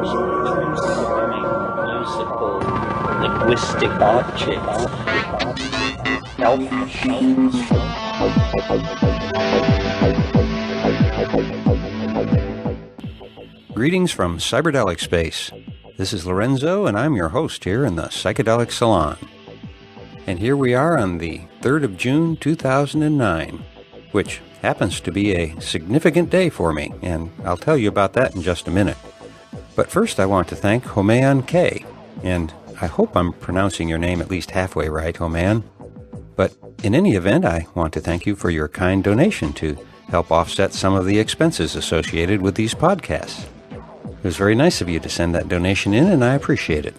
transforming musical linguistic objects, elf machines. Greetings from Cyberdelic Space. This is Lorenzo, and I'm your host here in the Psychedelic Salon. And here we are on the 3rd of June, 2009, which happens to be a significant day for me, and I'll tell you about that in just a minute. But first I want to thank Homean K, and I hope I'm pronouncing your name at least halfway right, Homean. But in any event, I want to thank you for your kind donation to help offset some of the expenses associated with these podcasts. It was very nice of you to send that donation in, and I appreciate it.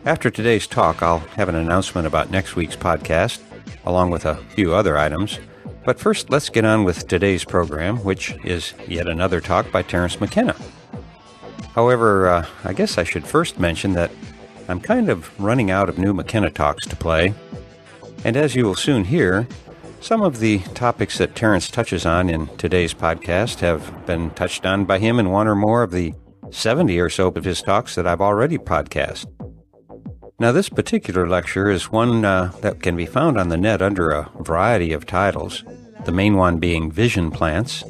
After today's talk, I'll have an announcement about next week's podcast, along with a few other items. But first, let's get on with today's program, which is yet another talk by Terence McKenna. However, I guess I should first mention that I'm kind of running out of new McKenna talks to play. And as you will soon hear, some of the topics that Terence touches on in today's podcast have been touched on by him in one or more of the 70 or so of his talks that I've already podcast. Now, this particular lecture is one that can be found on the net under a variety of titles, the main one being Vision Plants.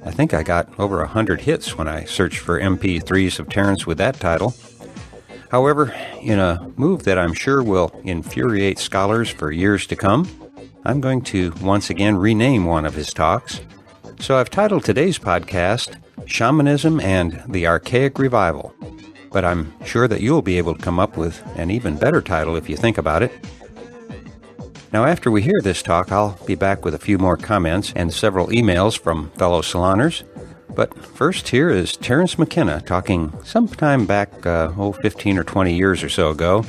I think I got over 100 hits when I searched for MP3s of Terence with that title. However, in a move that I'm sure will infuriate scholars for years to come, I'm going to once again rename one of his talks. So I've titled today's podcast, Shamanism and the Archaic Revival. But I'm sure that you'll be able to come up with an even better title if you think about it. Now, after we hear this talk, I'll be back with a few more comments and several emails from fellow saloners. But first, here is Terence McKenna talking sometime back, 15 or 20 years or so ago,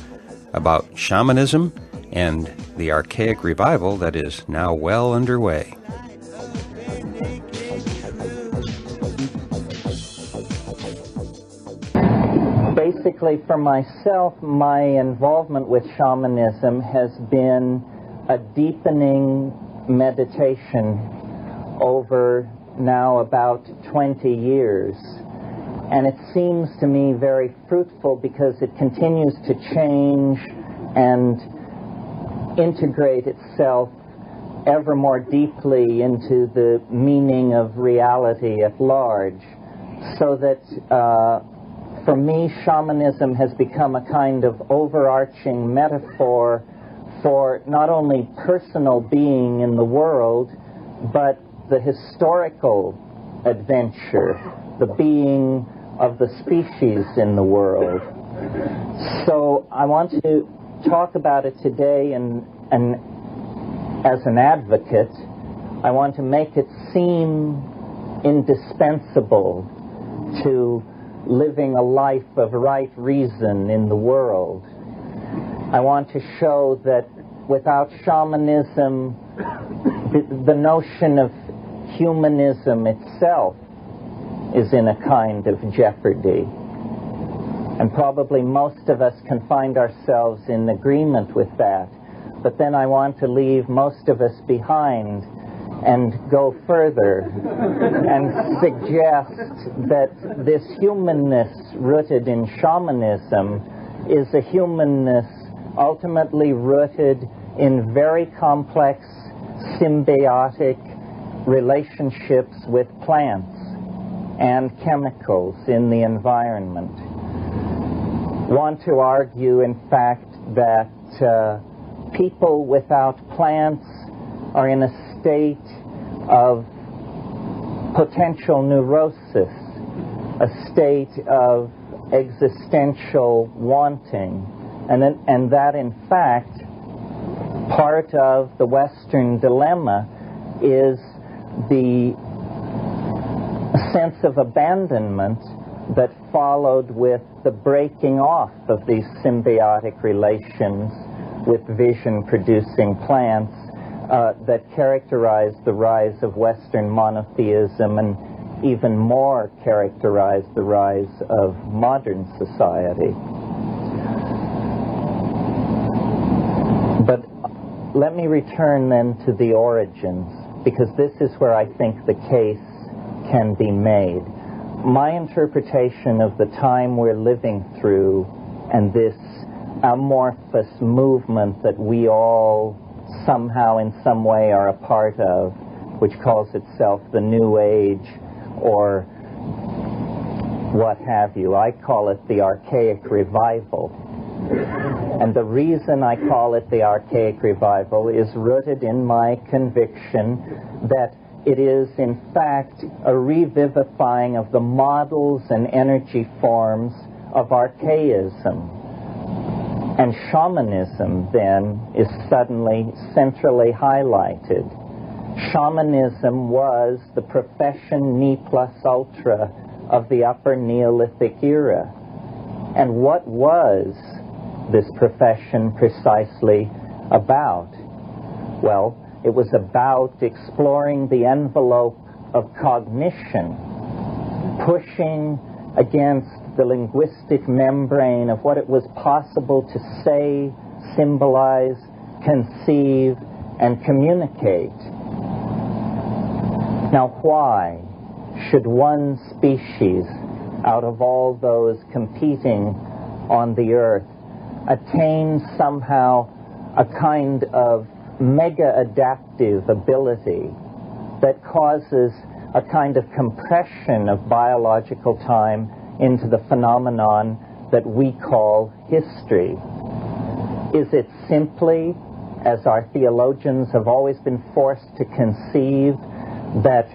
about shamanism and the archaic revival that is now well underway. Basically, for myself, my involvement with shamanism has been a deepening meditation over now about 20 years. And it seems to me very fruitful because it continues to change and integrate itself ever more deeply into the meaning of reality at large. So that for me, shamanism has become a kind of overarching metaphor for not only personal being in the world, but the historical adventure, the being of the species in the world. So I want to talk about it today, and as an advocate, I want to make it seem indispensable to living a life of right reason in the world. I want to show that without shamanism, the notion of humanism itself is in a kind of jeopardy. And probably most of us can find ourselves in agreement with that. But then I want to leave most of us behind and go further and suggest that this humanness rooted in shamanism is a humanness ultimately rooted in very complex symbiotic relationships with plants and chemicals in the environment. Want to argue, in fact, that people without plants are in a state of potential neurosis, a state of existential wanting, and that, in fact, part of the Western dilemma is the sense of abandonment that followed with the breaking off of these symbiotic relations with vision-producing plants that characterized the rise of Western monotheism and even more characterized the rise of modern society. But let me return then to the origins, because this is where I think the case can be made. my interpretation of the time we're living through and this amorphous movement that we all somehow in some way are a part of, which calls itself the New Age or what have you. I call it the Archaic Revival. And the reason I call it the Archaic Revival is rooted in my conviction that it is, in fact, a revivifying of the models and energy forms of archaism. And shamanism, then, is suddenly centrally highlighted. Shamanism was the profession ne plus ultra of the Upper Neolithic era. And what was this profession precisely about? Well, it was about exploring the envelope of cognition, pushing against the linguistic membrane of what it was possible to say, symbolize, conceive, and communicate. Now, why should one species, out of all those competing on the earth, attain somehow a kind of mega-adaptive ability that causes a kind of compression of biological time into the phenomenon that we call history? Is it simply, as our theologians have always been forced to conceive, that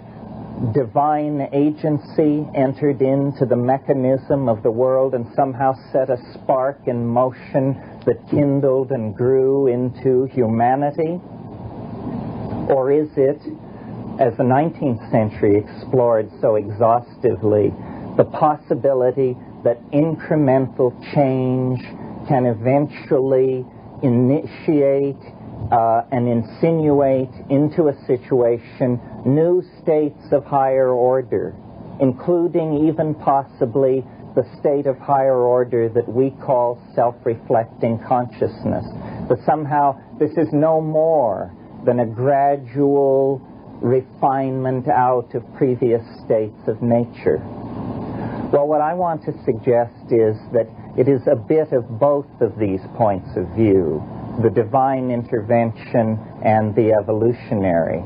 divine agency entered into the mechanism of the world and somehow set a spark in motion that kindled and grew into humanity? Or is it, as the 19th century explored so exhaustively, the possibility that incremental change can eventually initiate and insinuate into a situation new states of higher order, including even possibly the state of higher order that we call self-reflecting consciousness? That somehow this is no more than a gradual refinement out of previous states of nature. Well, what I want to suggest is that it is a bit of both of these points of view, the divine intervention and the evolutionary.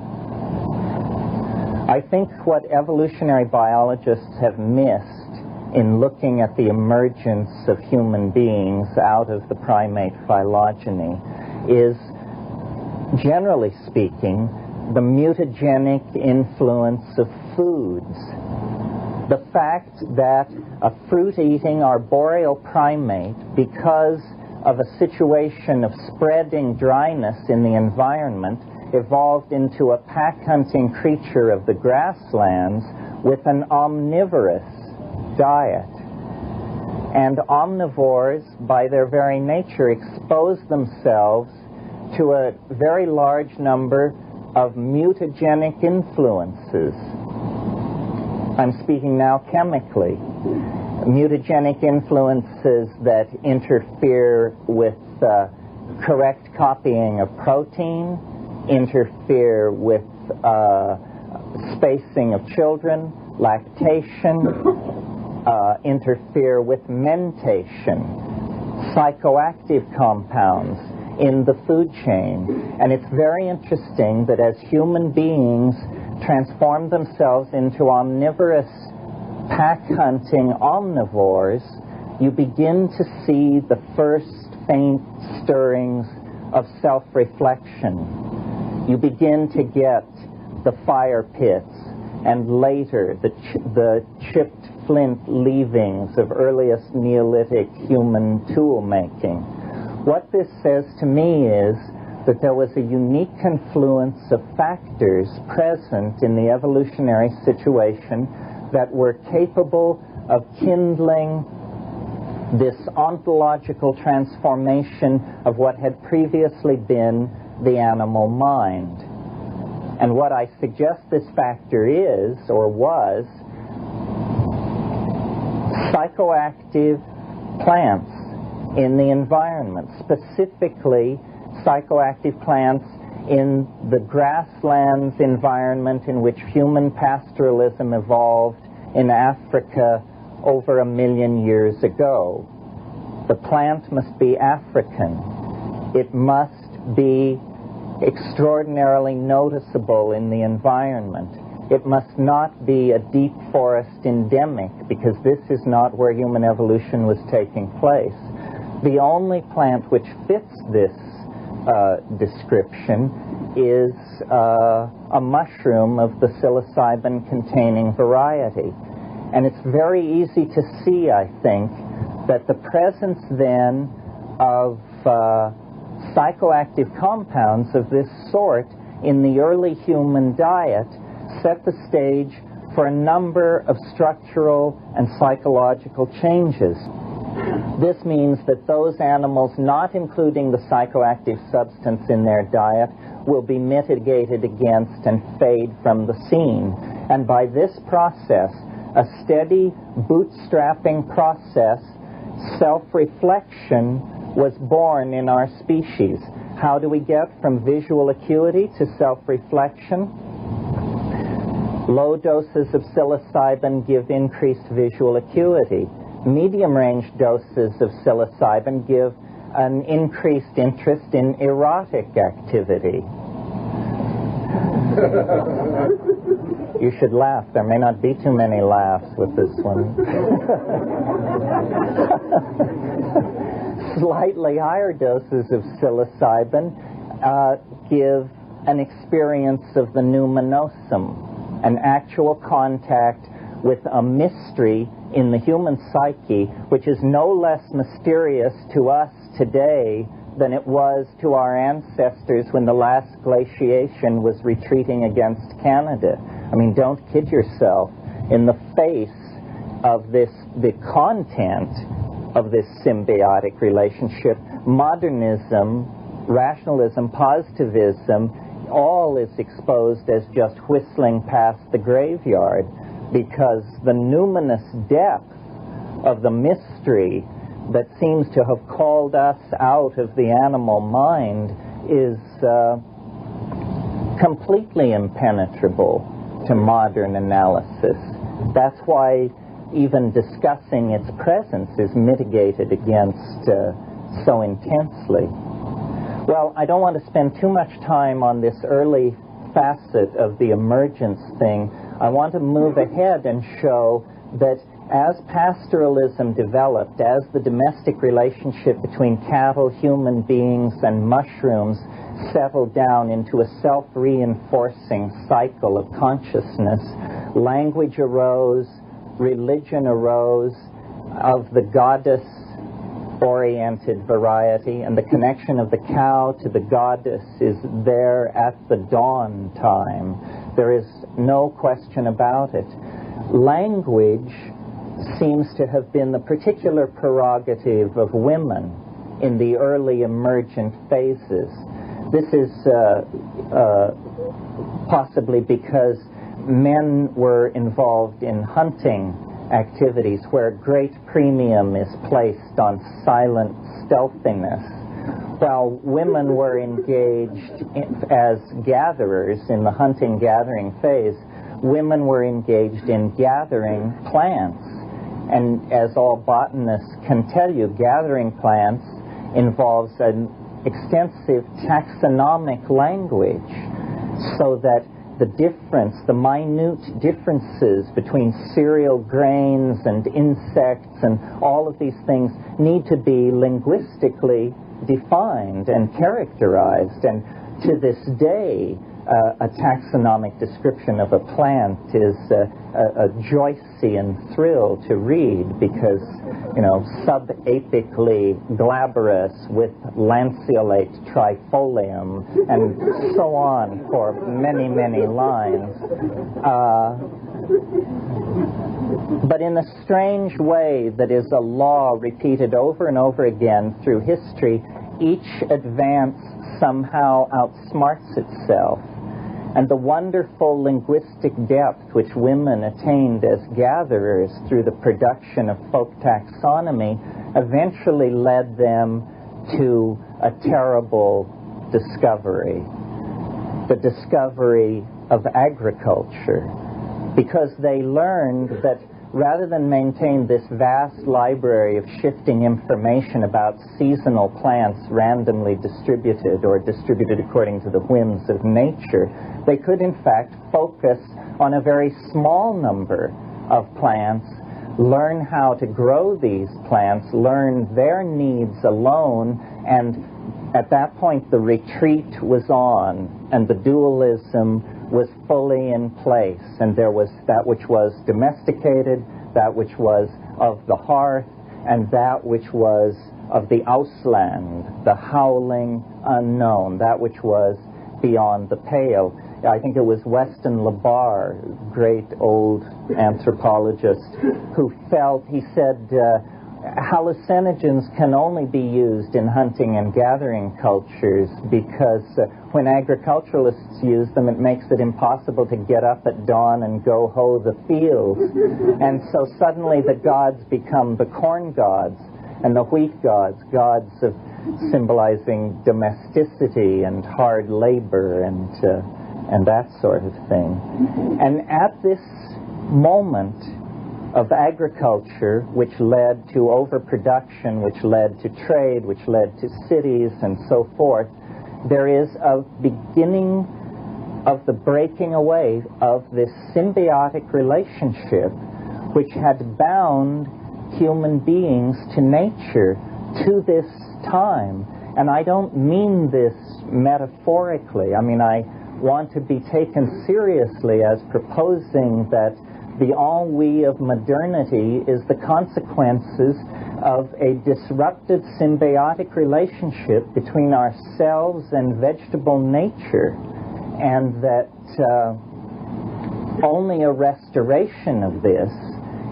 I think what evolutionary biologists have missed in looking at the emergence of human beings out of the primate phylogeny is, generally speaking, the mutagenic influence of foods. The fact that a fruit-eating arboreal primate, because of a situation of spreading dryness in the environment, evolved into a pack-hunting creature of the grasslands with an omnivorous diet. And omnivores, by their very nature, expose themselves to a very large number of mutagenic influences. I'm speaking now chemically. Mutagenic influences that interfere with correct copying of protein, interfere with spacing of children, lactation, interfere with mentation, psychoactive compounds in the food chain. And it's very interesting that as human beings transform themselves into omnivorous pack-hunting omnivores, you begin to see the first faint stirrings of self-reflection. You begin to get the fire pits and later the chipped flint leavings of earliest Neolithic human tool making. What this says to me is that there was a unique confluence of factors present in the evolutionary situation that were capable of kindling this ontological transformation of what had previously been the animal mind. And what I suggest this factor is, or was, psychoactive plants in the environment, specifically psychoactive plants in the grasslands environment in which human pastoralism evolved in Africa over 1 million years ago. The plant must be African. It must be extraordinarily noticeable in the environment. It must not be a deep forest endemic, because this is not where human evolution was taking place. The only plant which fits this description is a mushroom of the psilocybin-containing variety. And it's very easy to see, I think, that the presence then of psychoactive compounds of this sort in the early human diet set the stage for a number of structural and psychological changes. This means that those animals not including the psychoactive substance in their diet will be mitigated against and fade from the scene. And by this process, a steady bootstrapping process, self-reflection was born in our species. How do we get from visual acuity to self-reflection? Low doses of psilocybin give increased visual acuity. Medium-range doses of psilocybin give an increased interest in erotic activity. You should laugh. There may not be too many laughs with this one. Slightly higher doses of psilocybin give an experience of the numinosum, an actual contact with a mystery in the human psyche, which is no less mysterious to us today than it was to our ancestors when the last glaciation was retreating against Canada. I mean, don't kid yourself. In the face of this, the content of this symbiotic relationship, modernism, rationalism, positivism, all is exposed as just whistling past the graveyard, because the numinous depth of the mystery that seems to have called us out of the animal mind is completely impenetrable to modern analysis. That's why even discussing its presence is mitigated against so intensely. Well, I don't want to spend too much time on this early facet of the emergence thing. I want to move ahead and show that as pastoralism developed, as the domestic relationship between cattle, human beings, and mushrooms settled down into a self-reinforcing cycle of consciousness, language arose, religion arose of the goddess-oriented variety, and the connection of the cow to the goddess is there at the dawn time. There is no question about it. Language seems to have been the particular prerogative of women in the early emergent phases. This is possibly because men were involved in hunting activities where great premium is placed on silent stealthiness, while women were engaged as gatherers in the hunting-gathering phase. Women were engaged in gathering plants. And as all botanists can tell you, gathering plants involves an extensive taxonomic language, so that the difference, the minute differences between cereal grains and insects and all of these things need to be linguistically defined and characterized. And to this day, a taxonomic description of a plant is a Joycean thrill to read, because, you know, subapically glabrous with lanceolate trifolium, and so on for many, many lines. But in a strange way that is a law repeated over and over again through history, each advance somehow outsmarts itself. And the wonderful linguistic depth which women attained as gatherers through the production of folk taxonomy eventually led them to a terrible discovery. The discovery of agriculture. because they learned that rather than maintain this vast library of shifting information about seasonal plants randomly distributed or distributed according to the whims of nature, they could in fact focus on a very small number of plants, learn how to grow these plants, learn their needs alone, and at that point the retreat was on and the dualism was fully in place, and there was that which was domesticated, that which was of the hearth, and that which was of the Ausland, the howling unknown, that which was beyond the pale. I think it was Weston LeBar, great old anthropologist, who felt, he said, hallucinogens can only be used in hunting and gathering cultures because when agriculturalists use them, it makes it impossible to get up at dawn and go hoe the fields. And so suddenly the gods become the corn gods and the wheat gods, gods of symbolizing domesticity and hard labor and that sort of thing. And at this moment of agriculture, which led to overproduction, which led to trade, which led to cities, and so forth, there is a beginning of the breaking away of this symbiotic relationship which had bound human beings to nature to this time. And I don't mean this metaphorically. I mean, I want to be taken seriously as proposing that the ennui of modernity is the consequences of a disrupted symbiotic relationship between ourselves and vegetable nature, and that only a restoration of this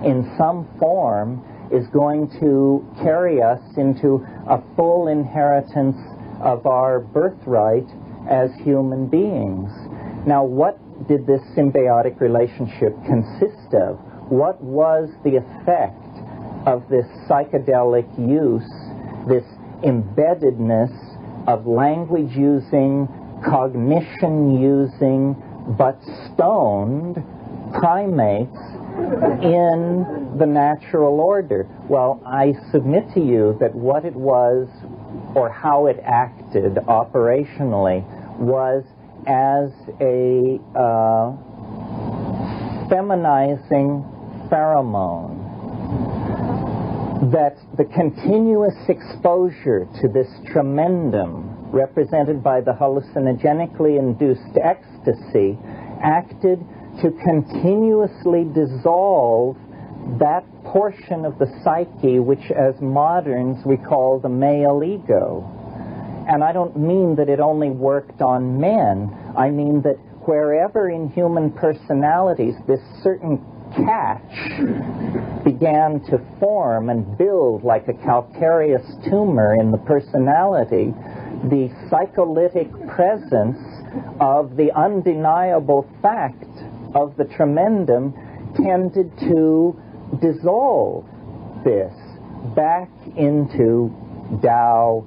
in some form is going to carry us into a full inheritance of our birthright as human beings. Now, what did this symbiotic relationship consist of? What was the effect of this psychedelic use, this embeddedness of language-using, cognition-using, but stoned primates in the natural order? Well, I submit to you that what it was, or how it acted operationally, was as a feminizing pheromone, that the continuous exposure to this tremendum represented by the hallucinogenically induced ecstasy acted to continuously dissolve that portion of the psyche which as moderns we call the male ego. And I don't mean that it only worked on men. I mean that wherever in human personalities this certain catch began to form and build like a calcareous tumor in the personality, the psycholytic presence of the undeniable fact of the tremendum tended to dissolve this back into Tao,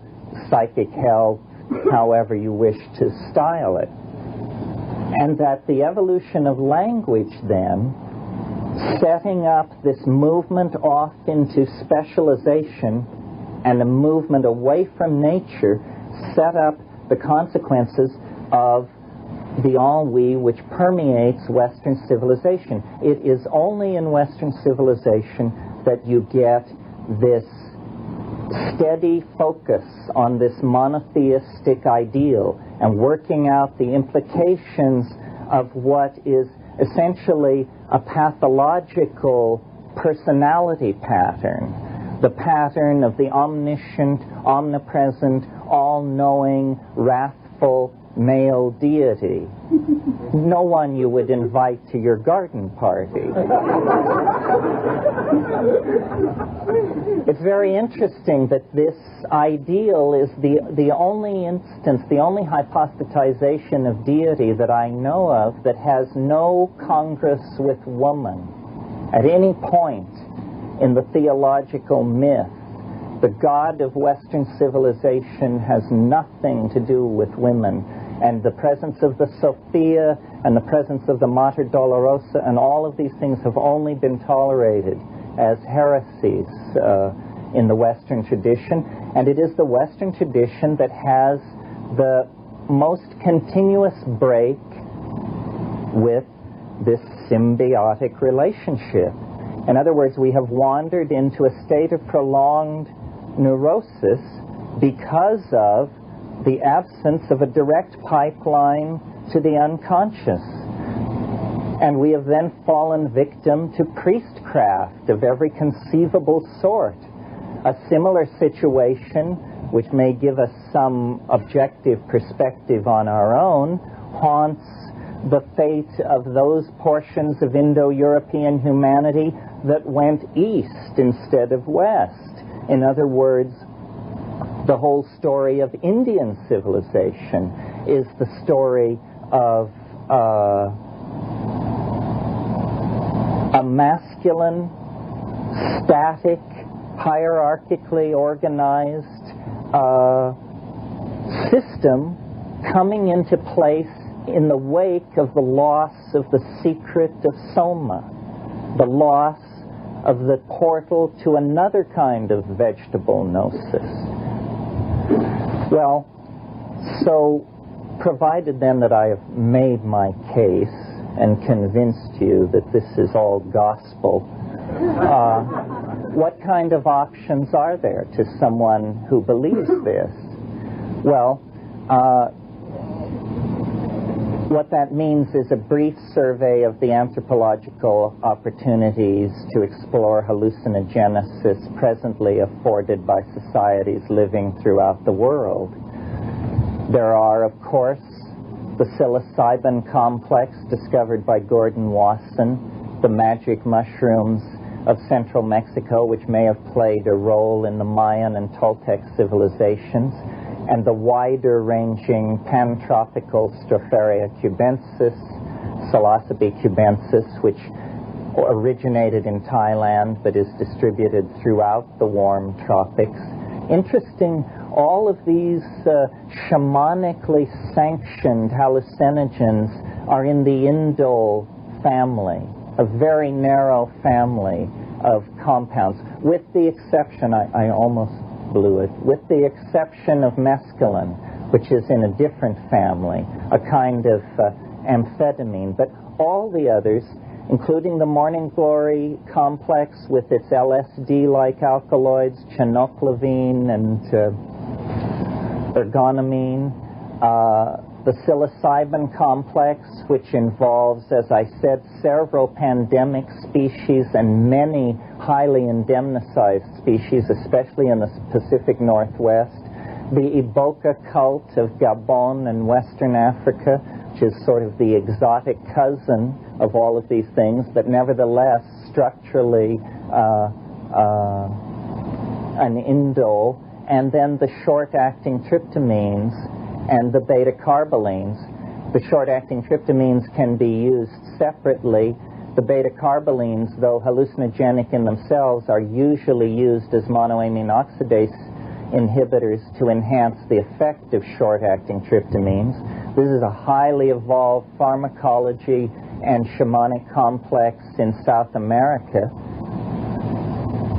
psychic health, however you wish to style it. And that the evolution of language then, setting up this movement off into specialization and a movement away from nature, set up the consequences of the ennui which permeates Western civilization. It is only in Western civilization that you get this steady focus on this monotheistic ideal and working out the implications of what is essentially a pathological personality pattern, the pattern of the omniscient, omnipresent, all-knowing, wrathful male deity. No one you would invite to your garden party. It's very interesting that this ideal is the only instance, the only hypostatization of deity that I know of that has no congress with woman. At any point in the theological myth, the God of Western civilization has nothing to do with women. and the presence of the Sophia and the presence of the Mater Dolorosa, and all of these things have only been tolerated as heresies in the Western tradition. And it is the Western tradition that has the most continuous break with this symbiotic relationship. In other words, we have wandered into a state of prolonged neurosis because of the absence of a direct pipeline to the unconscious. And we have then fallen victim to priestcraft of every conceivable sort. A similar situation, which may give us some objective perspective on our own, haunts the fate of those portions of Indo-European humanity that went east instead of west. In other words, the whole story of Indian civilization is the story of a masculine, static, hierarchically organized system coming into place in the wake of the loss of the secret of Soma, the loss of the portal to another kind of vegetable gnosis. Well, so provided then that I have made my case and convinced you that this is all gospel, what kind of options are there to someone who believes this? Well, what that means is a brief survey of the anthropological opportunities to explore hallucinogenesis presently afforded by societies living throughout the world. There are, of course, the psilocybin complex discovered by Gordon Wasson, the magic mushrooms of central Mexico, which may have played a role in the Mayan and Toltec civilizations, and the wider-ranging pantropical Stropharia cubensis, Psilocybe cubensis, which originated in Thailand but is distributed throughout the warm tropics. Interesting, all of these shamanically sanctioned hallucinogens are in the indole family, a very narrow family of compounds, with the exception, I almost blew it, with the exception of mescaline, which is in a different family, a kind of amphetamine. But all the others, including the Morning Glory complex with its LSD-like alkaloids, chenoclavine and ergonomine, the psilocybin complex, which involves, as I said, several pandemic species and many highly indemnicized species, especially in the Pacific Northwest, the Iboka cult of Gabon and Western Africa, which is sort of the exotic cousin of all of these things, but nevertheless structurally an indole, and then the short-acting tryptamines and the beta-carbolines. The short-acting tryptamines can be used separately. The beta-carbolines, though hallucinogenic in themselves, are usually used as monoamine oxidase inhibitors to enhance the effect of short-acting tryptamines. This is a highly evolved pharmacology and shamanic complex in South America.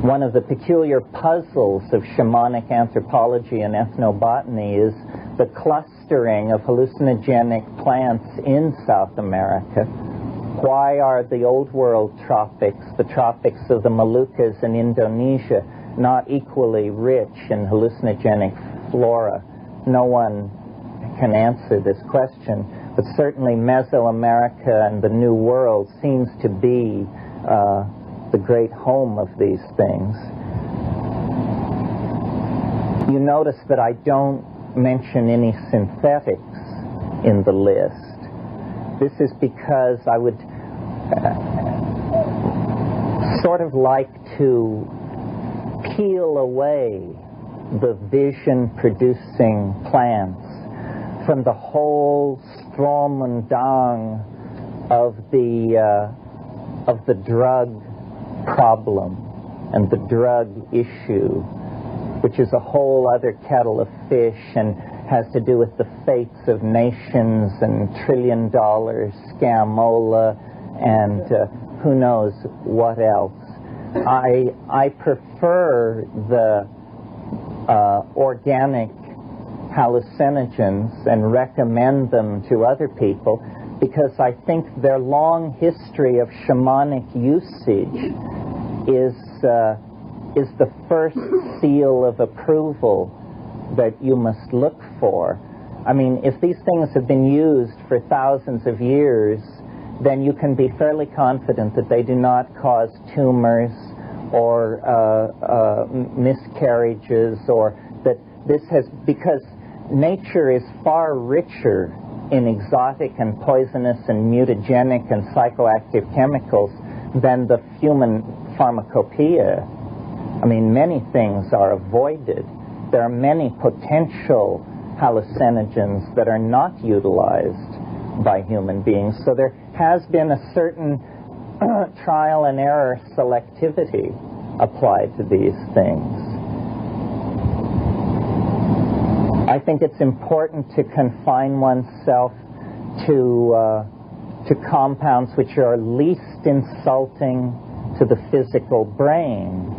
One of the peculiar puzzles of shamanic anthropology and ethnobotany is the clustering of hallucinogenic plants in South America. Why are the Old World tropics, the tropics of the Moluccas and Indonesia, not equally rich in hallucinogenic flora? No one can answer this question, but certainly Mesoamerica and the New World seems to be the great home of these things. You notice that I don't mention any synthetics in the list. This is because I would sort of like to peel away the vision-producing plants from the whole Stromundang of the drug problem and the drug issue, which is a whole other kettle of fish, and has to do with the fates of nations and $1 trillion scamola and who knows what else. I prefer the organic hallucinogens and recommend them to other people because I think their long history of shamanic usage is the first seal of approval that you must look for. I mean, if these things have been used for thousands of years, then you can be fairly confident that they do not cause tumors or miscarriages, or that this has, because nature is far richer in exotic and poisonous and mutagenic and psychoactive chemicals than the human pharmacopoeia. I mean, many things are avoided. There are many potential hallucinogens that are not utilized by human beings. So there has been a certain trial and error selectivity applied to these things. I think it's important to confine oneself to compounds which are least insulting to the physical brain,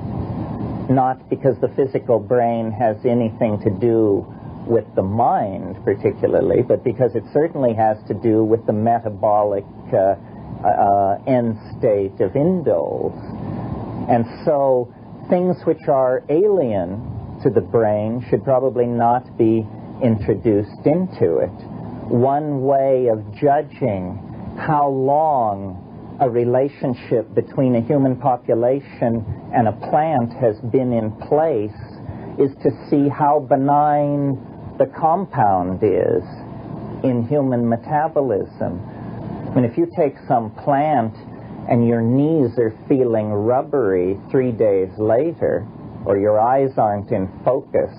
not because the physical brain has anything to do with the mind particularly, but because it certainly has to do with the metabolic end state of indoles. And so things which are alien to the brain should probably not be introduced into it. One way of judging how long a relationship between a human population and a plant has been in place is to see how benign the compound is in human metabolism. I mean, if you take some plant and your knees are feeling rubbery 3 days later, or your eyes aren't in focus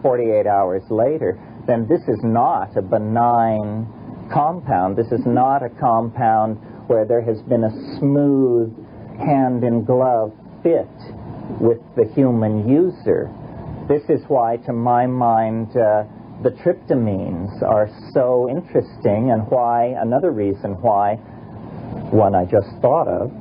48 hours later, then this is not a benign compound. This is not a compound where there has been a smooth hand-in-glove fit with the human user. This is why, to my mind, the tryptamines are so interesting, and why, another reason why, one I just thought of,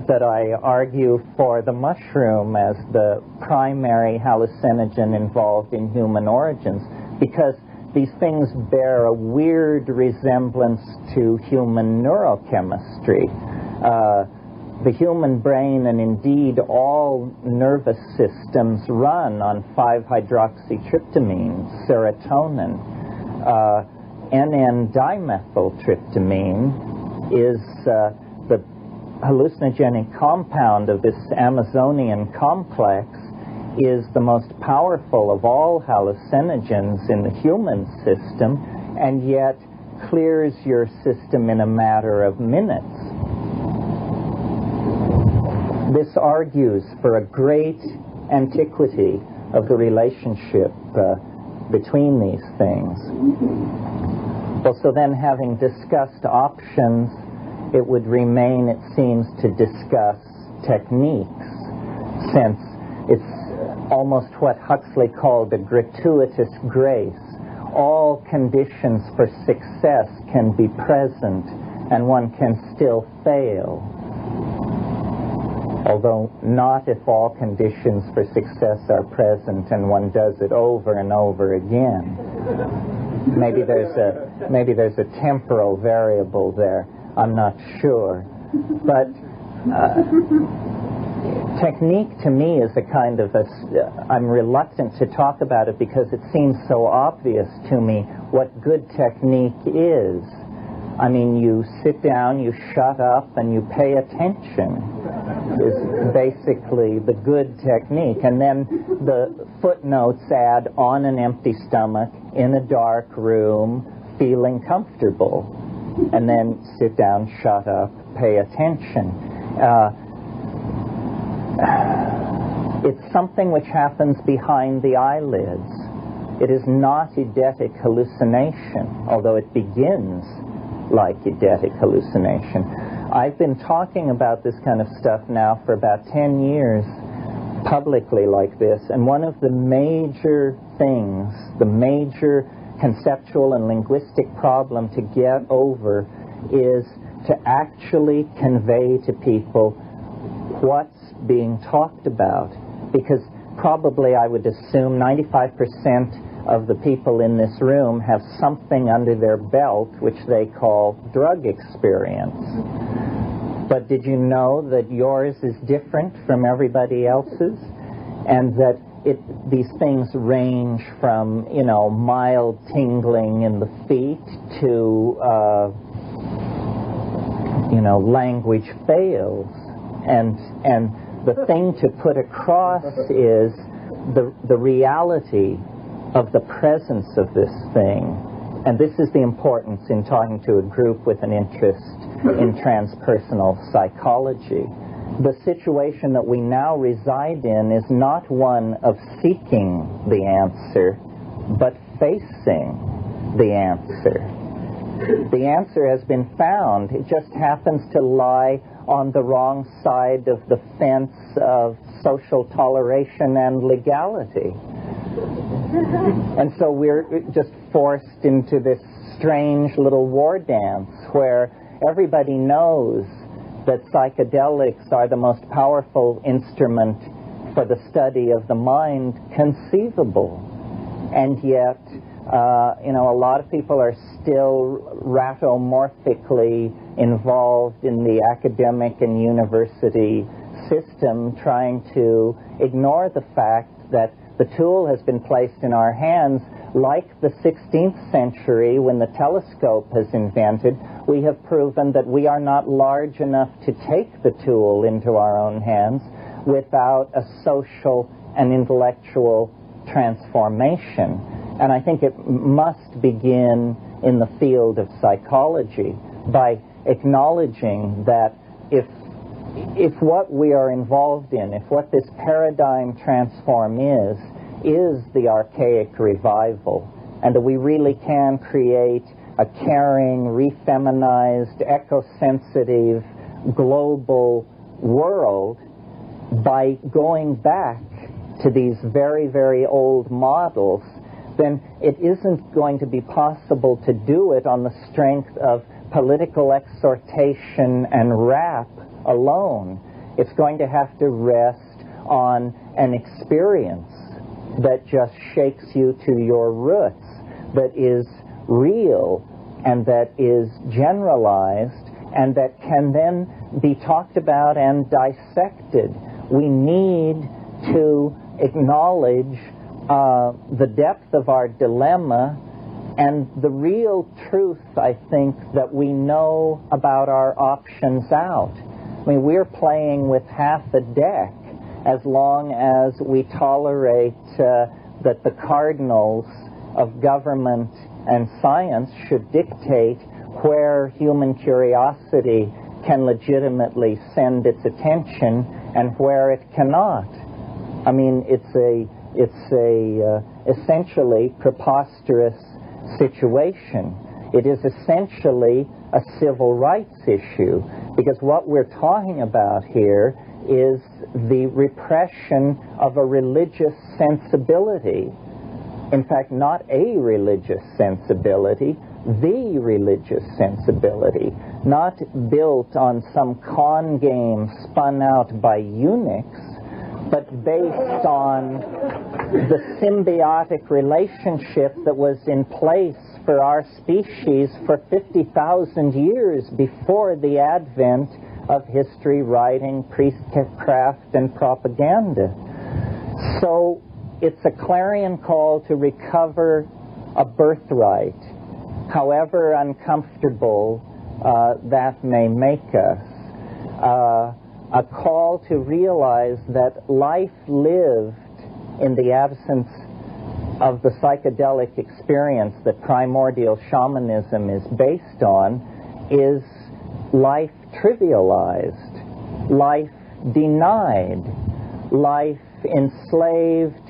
that I argue for the mushroom as the primary hallucinogen involved in human origins, because these things bear a weird resemblance to human neurochemistry. The human brain, and indeed all nervous systems, run on 5-hydroxytryptamine, serotonin. NN-dimethyltryptamine is the hallucinogenic compound of this Amazonian complex, is the most powerful of all hallucinogens in the human system, and yet clears your system in a matter of minutes. This argues for a great antiquity of the relationship between these things. Well, so then, having discussed options, it would remain, it seems, to discuss techniques, since it's almost what Huxley called a gratuitous grace. All conditions for success can be present, and one can still fail. Although not if all conditions for success are present and one does it over and over again. Maybe there's a temporal variable there. I'm not sure. But technique to me is a kind of I'm reluctant to talk about it because it seems so obvious to me what good technique is. I mean, you sit down, you shut up, and you pay attention is basically the good technique. And then the footnotes add, on an empty stomach, in a dark room, feeling comfortable. And then sit down, shut up, pay attention. It's something which happens behind the eyelids. It is not eidetic hallucination, although it begins like eidetic hallucination. I've been talking about this kind of stuff now for about 10 years publicly like this, and one of the major things, the major conceptual and linguistic problem to get over is to actually convey to people what's being talked about. Because probably I would assume 95% of the people in this room have something under their belt which they call drug experience. But did you know that yours is different from everybody else's? And that these things range from, mild tingling in the feet to, language fails. And the thing to put across is the reality of the presence of this thing. And this is the importance in talking to a group with an interest in transpersonal psychology. The situation that we now reside in is not one of seeking the answer, but facing the answer. The answer has been found. It just happens to lie on the wrong side of the fence of social toleration and legality. And so we're just forced into this strange little war dance where everybody knows that psychedelics are the most powerful instrument for the study of the mind conceivable. And yet, a lot of people are still ratomorphically involved in the academic and university system, trying to ignore the fact that the tool has been placed in our hands. Like the 16th century, when the telescope was invented, we have proven that we are not large enough to take the tool into our own hands without a social and intellectual transformation. And I think it must begin in the field of psychology by acknowledging that if what we are involved in, if what this paradigm transform is the archaic revival, and that we really can create a caring, refeminized, eco-sensitive, global world by going back to these very, very old models, then it isn't going to be possible to do it on the strength of political exhortation and rap alone. It's going to have to rest on an experience that just shakes you to your roots, that is real and that is generalized and that can then be talked about and dissected. We need to acknowledge the depth of our dilemma and the real truth, I think, that we know about our options out. I mean, we're playing with half a deck as long as we tolerate that the cardinals of government and science should dictate where human curiosity can legitimately send its attention and where it cannot. I mean, it's a essentially preposterous situation. It is essentially a civil rights issue, because what we're talking about here is the repression of a religious sensibility. In fact, not a religious sensibility, the religious sensibility, not built on some con game spun out by eunuchs, but based on the symbiotic relationship that was in place for our species for 50,000 years before the advent of history, writing, priestcraft, and propaganda. So it's a clarion call to recover a birthright, however uncomfortable that may make us. A call to realize that life lived in the absence of the psychedelic experience that primordial shamanism is based on is life trivialized, life denied, life enslaved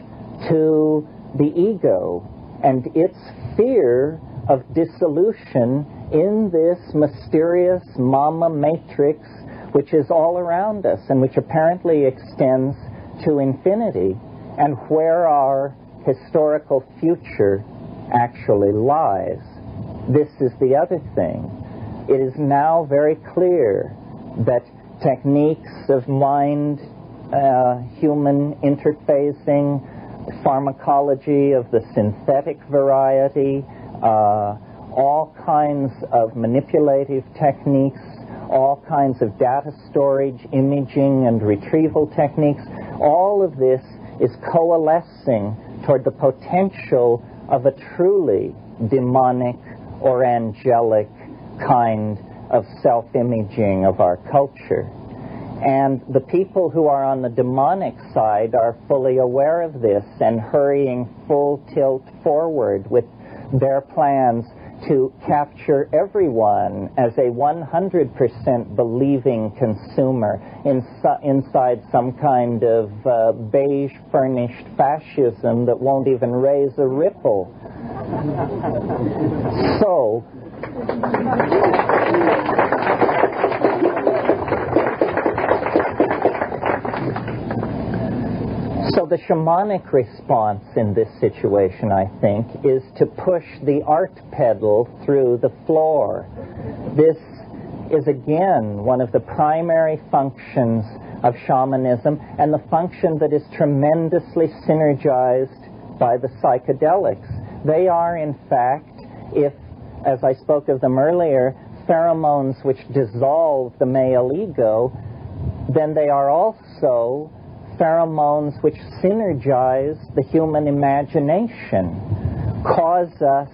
to the ego and its fear of dissolution in this mysterious mama matrix which is all around us and which apparently extends to infinity, and where our historical future actually lies. This is the other thing. It is now very clear that techniques of mind-human interfacing, pharmacology of the synthetic variety, all kinds of manipulative techniques, all kinds of data storage, imaging, and retrieval techniques, all of this is coalescing toward the potential of a truly demonic or angelic kind of self-imaging of our culture. And the people who are on the demonic side are fully aware of this and hurrying full tilt forward with their plans to capture everyone as a 100% believing consumer inside some kind of beige-furnished fascism that won't even raise a ripple. So, the shamanic response in this situation, I think, is to push the art pedal through the floor. This is, again, one of the primary functions of shamanism, and the function that is tremendously synergized by the psychedelics. They are, in fact, if, as I spoke of them earlier, pheromones which dissolve the male ego, then they are also pheromones which synergize the human imagination, cause us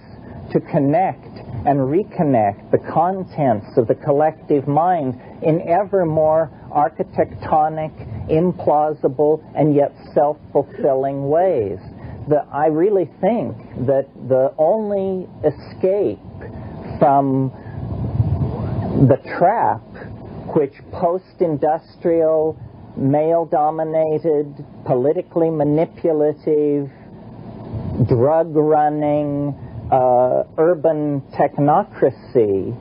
to connect and reconnect the contents of the collective mind in ever more architectonic, implausible, and yet self-fulfilling ways. I really think that the only escape from the trap which post-industrial, male-dominated, politically manipulative, drug-running, urban technocracy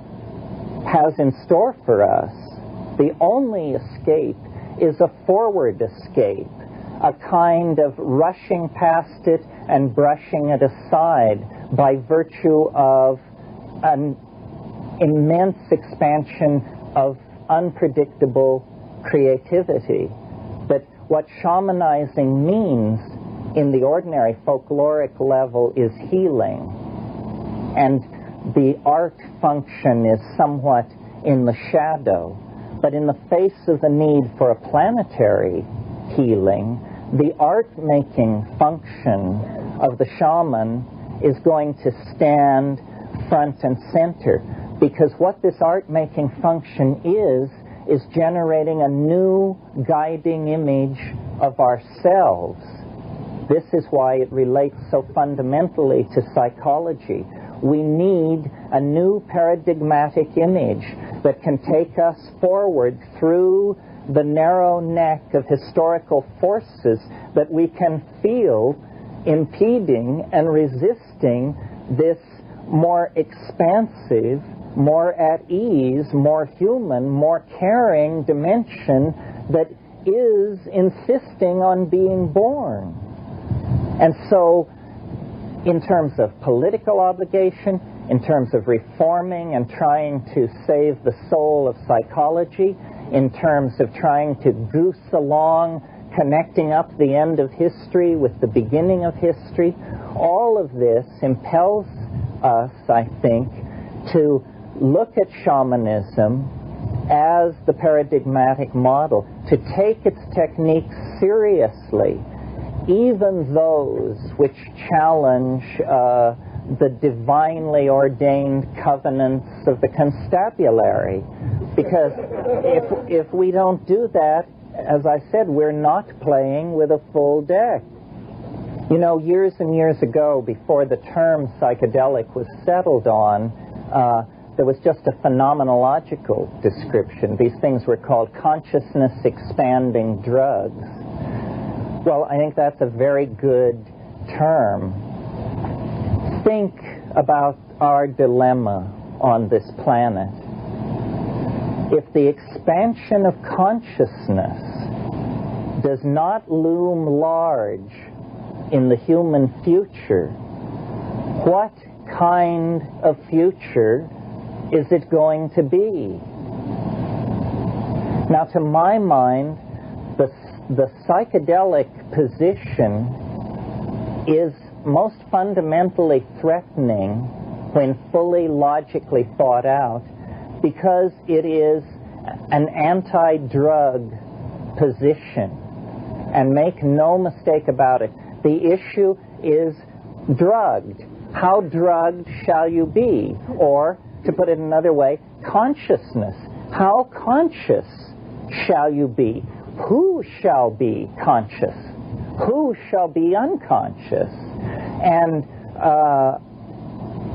has in store for us, the only escape is a forward escape, a kind of rushing past it and brushing it aside by virtue of an immense expansion of unpredictable creativity. But what shamanizing means in the ordinary folkloric level is healing. And the art function is somewhat in the shadow. But in the face of the need for a planetary healing, the art-making function of the shaman is going to stand front and center. Because what this art-making function is generating a new guiding image of ourselves. This is why it relates so fundamentally to psychology. We need a new paradigmatic image that can take us forward through the narrow neck of historical forces that we can feel impeding and resisting this more expansive, more at ease, more human, more caring dimension that is insisting on being born. And so, in terms of political obligation, in terms of reforming and trying to save the soul of psychology, in terms of trying to goose along, connecting up the end of history with the beginning of history, all of this impels us, I think, to look at shamanism as the paradigmatic model, to take its techniques seriously, even those which challenge the divinely ordained covenants of the constabulary. Because if we don't do that, as I said, we're not playing with a full deck. You know, years and years ago, before the term psychedelic was settled on, there was just a phenomenological description. These things were called consciousness-expanding drugs. Well, I think that's a very good term. Think about our dilemma on this planet. If the expansion of consciousness does not loom large in the human future, What kind of future is it going to be? Now, to my mind, the psychedelic position is most fundamentally threatening when fully logically thought out, because it is an anti-drug position. And make no mistake about it, the issue is drugged. How drugged shall you be? Or, to put it another way, consciousness. How conscious shall you be? Who shall be conscious? Who shall be unconscious? And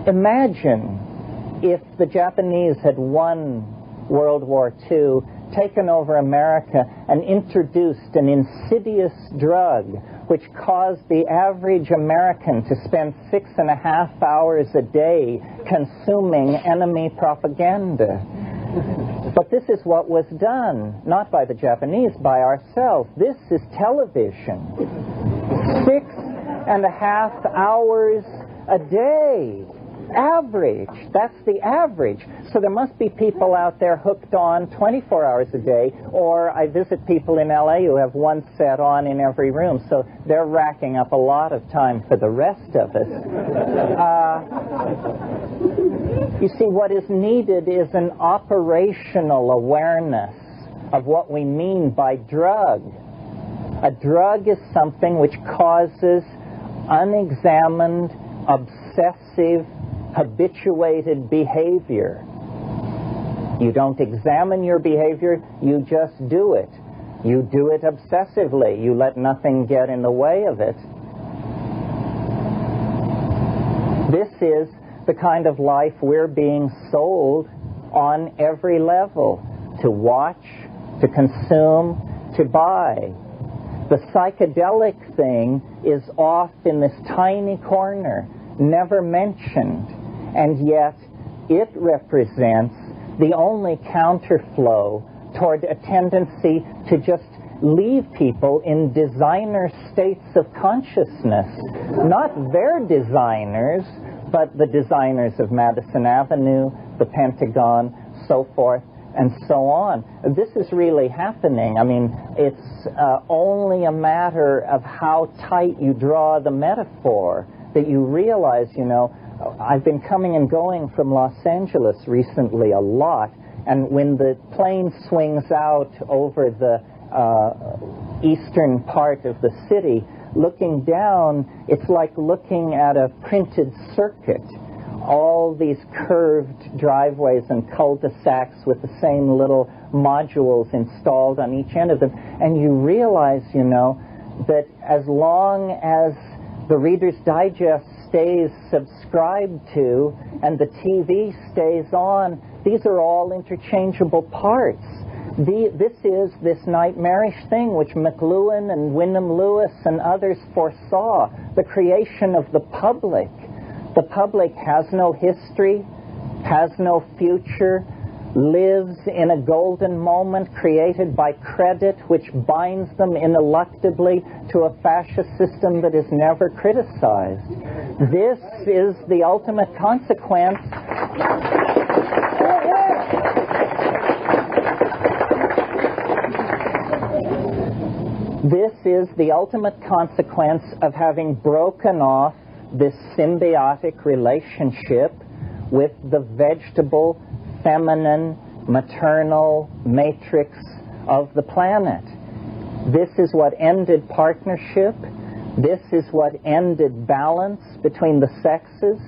imagine if the Japanese had won World War II, taken over America, and introduced an insidious drug which caused the average American to spend 6.5 hours a day consuming enemy propaganda. But this is what was done, not by the Japanese, by ourselves. This is television. 6.5 hours a day. Average. That's the average. So there must be people out there hooked on 24 hours a day, or I visit people in LA who have one set on in every room, so they're racking up a lot of time for the rest of us. You see, what is needed is an operational awareness of what we mean by drug. A drug is something which causes unexamined, obsessive, habituated behavior. You don't examine your behavior, you just do it. You do it obsessively. You let nothing get in the way of it. This is the kind of life we're being sold on every level. To watch, to consume, to buy. The psychedelic thing is off in this tiny corner, never mentioned, and yet it represents the only counterflow toward a tendency to just leave people in designer states of consciousness. Not their designers, but the designers of Madison Avenue, the Pentagon, so forth and so on. This is really happening. I mean, it's only a matter of how tight you draw the metaphor that you realize, you know, I've been coming and going from Los Angeles recently a lot, and when the plane swings out over the eastern part of the city, looking down, it's like looking at a printed circuit. All these curved driveways and cul-de-sacs with the same little modules installed on each end of them. And you realize, you know, that as long as the Reader's Digest stays subscribed to and the TV stays on, these are all interchangeable parts. This is this nightmarish thing which McLuhan and Wyndham Lewis and others foresaw, the creation of the public. The public has no history, has no future, lives in a golden moment created by credit which binds them ineluctably to a fascist system that is never criticized. This is the ultimate consequence. This is the ultimate consequence of having broken off this symbiotic relationship with the vegetable, feminine, maternal matrix of the planet. This is what ended partnership. This is what ended balance between the sexes.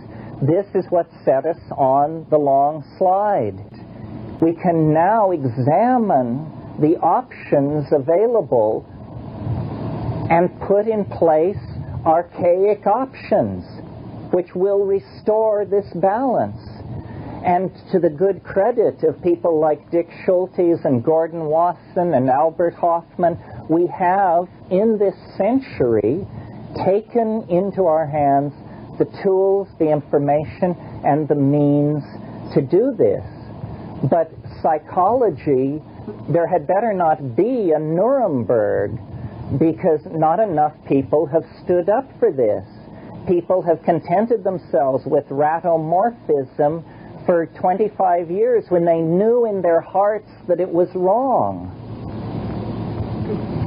This is what set us on the long slide. We can now examine the options available and put in place archaic options which will restore this balance. And to the good credit of people like Dick Schultes and Gordon Wasson and Albert Hoffman, we have in this century taken into our hands the tools, the information, and the means to do this. But psychology, there had better not be a Nuremberg, because not enough people have stood up for this. people have contented themselves with ratomorphism for 25 years when they knew in their hearts that it was wrong.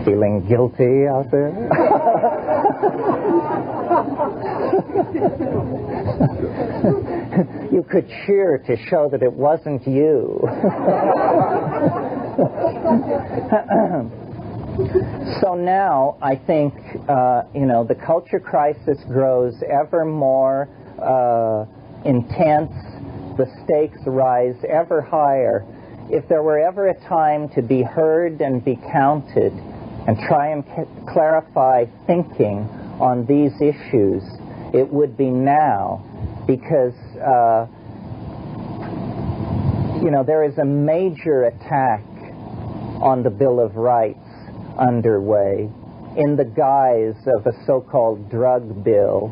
Feeling guilty out there? You could cheer to show that it wasn't you. So now I think, the culture crisis grows ever more intense. The stakes rise ever higher. If there were ever a time to be heard and be counted and try and clarify thinking on these issues, it would be now, because there is a major attack on the Bill of Rights underway in the guise of a so-called drug bill.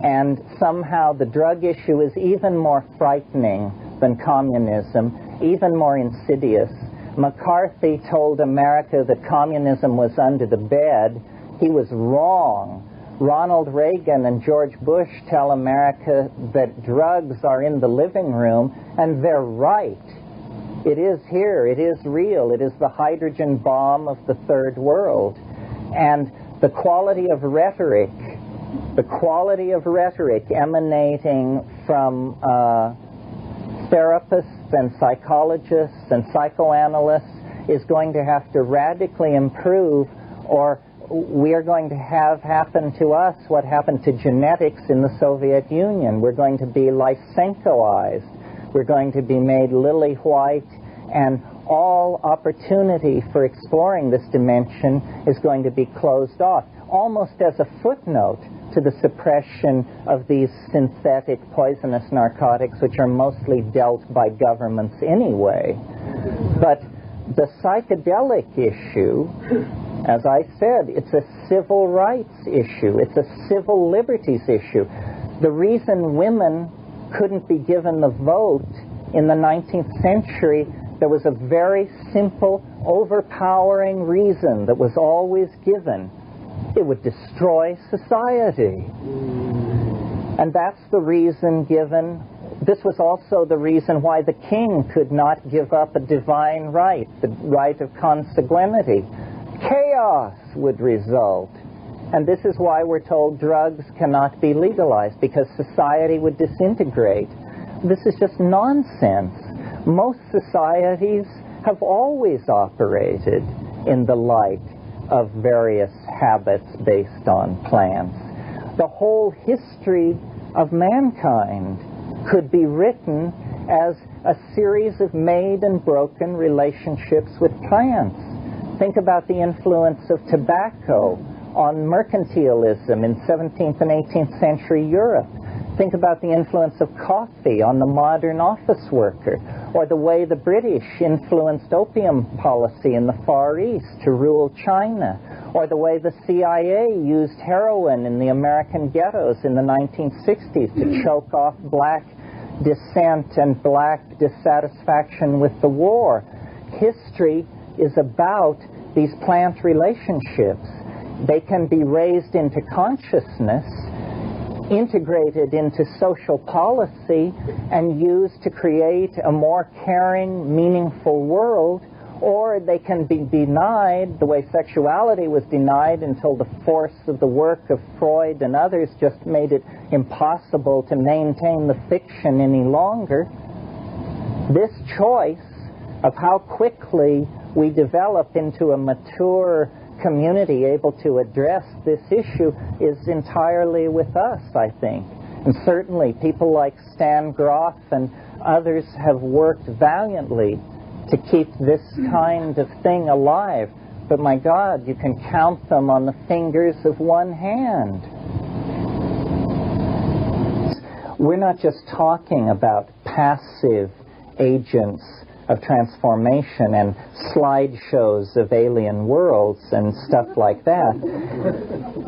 And somehow the drug issue is even more frightening than communism, even more insidious. McCarthy told America that communism was under the bed. He was wrong. Ronald Reagan and George Bush tell America that drugs are in the living room, and they're right. It is here. It is real. It is the hydrogen bomb of the third world. And the quality of rhetoric emanating from therapists and psychologists and psychoanalysts is going to have to radically improve, or we are going to have happen to us what happened to genetics in the Soviet Union. We're going to be Lysenkoized. We're going to be made lily white, and all opportunity for exploring this dimension is going to be closed off, almost as a footnote to the suppression of these synthetic poisonous narcotics, which are mostly dealt by governments anyway. But the psychedelic issue, as I said, it's a civil rights issue. It's a civil liberties issue. The reason women couldn't be given the vote in the 19th century, there was a very simple, overpowering reason that was always given. It would destroy society. And that's the reason given. This was also the reason why the king could not give up a divine right, the right of consanguinity. Chaos would result. And this is why we're told drugs cannot be legalized, because society would disintegrate. This is just nonsense. Most societies have always operated in the light of various habits based on plants. The whole history of mankind could be written as a series of made and broken relationships with plants. Think about the influence of tobacco on mercantilism in 17th and 18th century Europe. Think about the influence of coffee on the modern office worker, or the way the British influenced opium policy in the Far East to rule China, or the way the CIA used heroin in the American ghettos in the 1960s to choke off black dissent and black dissatisfaction with the war. History is about these plant relationships. They can be raised into consciousness, integrated into social policy, and used to create a more caring, meaningful world, or they can be denied the way sexuality was denied until the force of the work of Freud and others just made it impossible to maintain the fiction any longer. This choice of how quickly we develop into a mature community able to address this issue is entirely with us, I think. And certainly people like Stan Grof and others have worked valiantly to keep this kind of thing alive. But my God, you can count them on the fingers of one hand. We're not just talking about passive agents of transformation and slideshows of alien worlds and stuff like that.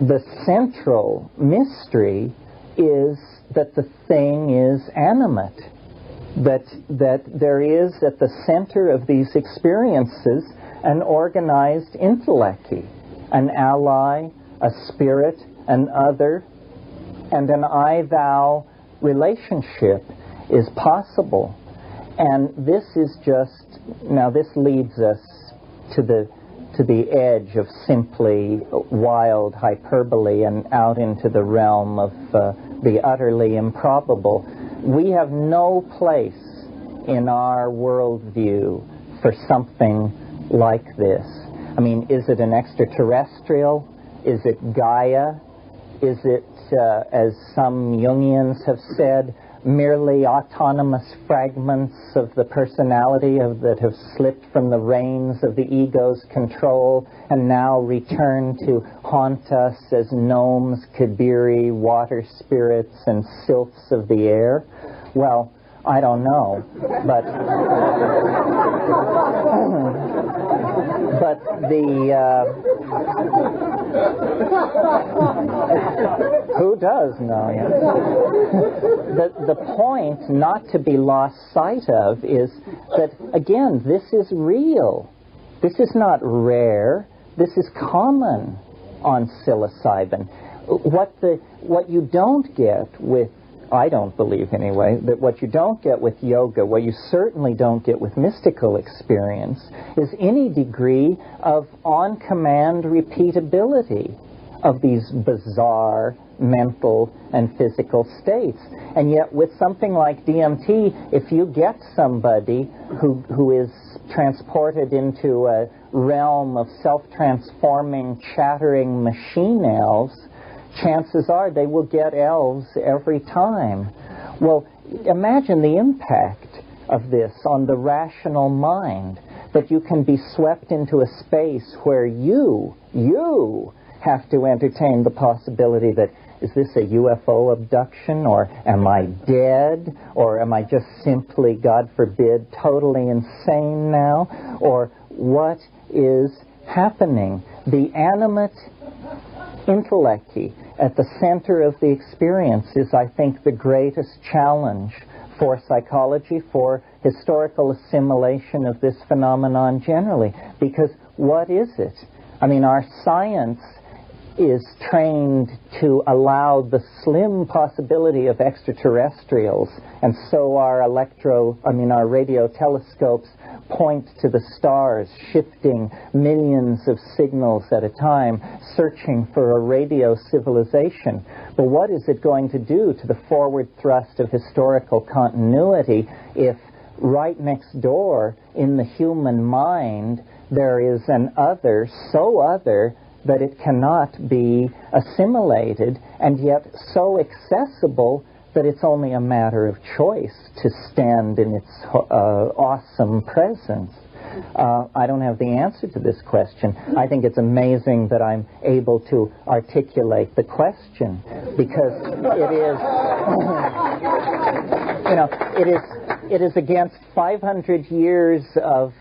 The central mystery is that the thing is animate, that there is at the center of these experiences an organized intellect, an ally, a spirit, an other, and an I-thou relationship is possible. And this is just, now this leads us to the edge of simply wild hyperbole and out into the realm of the utterly improbable. We have no place in our worldview for something like this. I mean, is it an extraterrestrial? Is it Gaia? Is it, as some Jungians have said, merely autonomous fragments of the personality that have slipped from the reins of the ego's control and now return to haunt us as gnomes, kibiri, water spirits, and sylphs of the air? Well, I don't know, but who does know? The point not to be lost sight of is that, again, this is real. This is not rare. This is common on psilocybin. What you don't get with, I don't believe anyway, that what you don't get with yoga, what you certainly don't get with mystical experience, is any degree of on-command repeatability of these bizarre mental and physical states. And yet with something like DMT, if you get somebody who is transported into a realm of self-transforming, chattering machine elves, chances are they will get elves every time. Well, imagine the impact of this on the rational mind, that you can be swept into a space where you have to entertain the possibility that, is this a UFO abduction, or am I dead, or am I just simply, God forbid, totally insane now, or what is happening? The animate intellecti at the center of the experience is, I think, the greatest challenge for psychology, for historical assimilation of this phenomenon generally. Because what is it? I mean, our science is trained to allow the slim possibility of extraterrestrials, and so our radio telescopes point to the stars, shifting millions of signals at a time, searching for a radio civilization. But what is it going to do to the forward thrust of historical continuity if right next door in the human mind there is an other, so other that it cannot be assimilated, and yet so accessible that it's only a matter of choice to stand in its awesome presence? I don't have the answer to this question. I think it's amazing that I'm able to articulate the question, because it is against 500 years of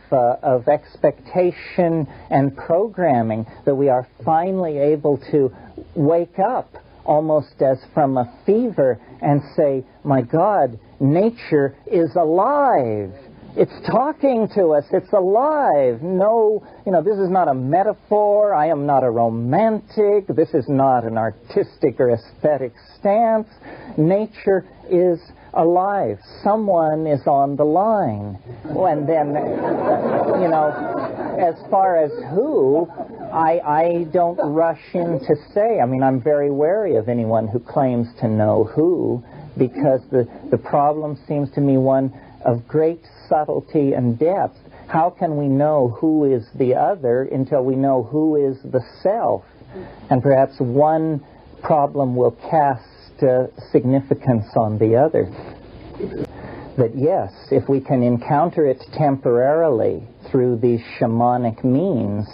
expectation and programming that we are finally able to wake up almost as from a fever and say, my God, nature is alive. It's talking to us. It's alive. No, this is not a metaphor. I am not a romantic. This is not an artistic or aesthetic stance. Nature is alive. Someone is on the line. And then, as far as who, I don't rush in to say. I mean, I'm very wary of anyone who claims to know who, because the problem seems to me one of great subtlety and depth. How can we know who is the other until we know who is the self? And perhaps one problem will cast significance on the other. That yes, if we can encounter it temporarily through these shamanic means,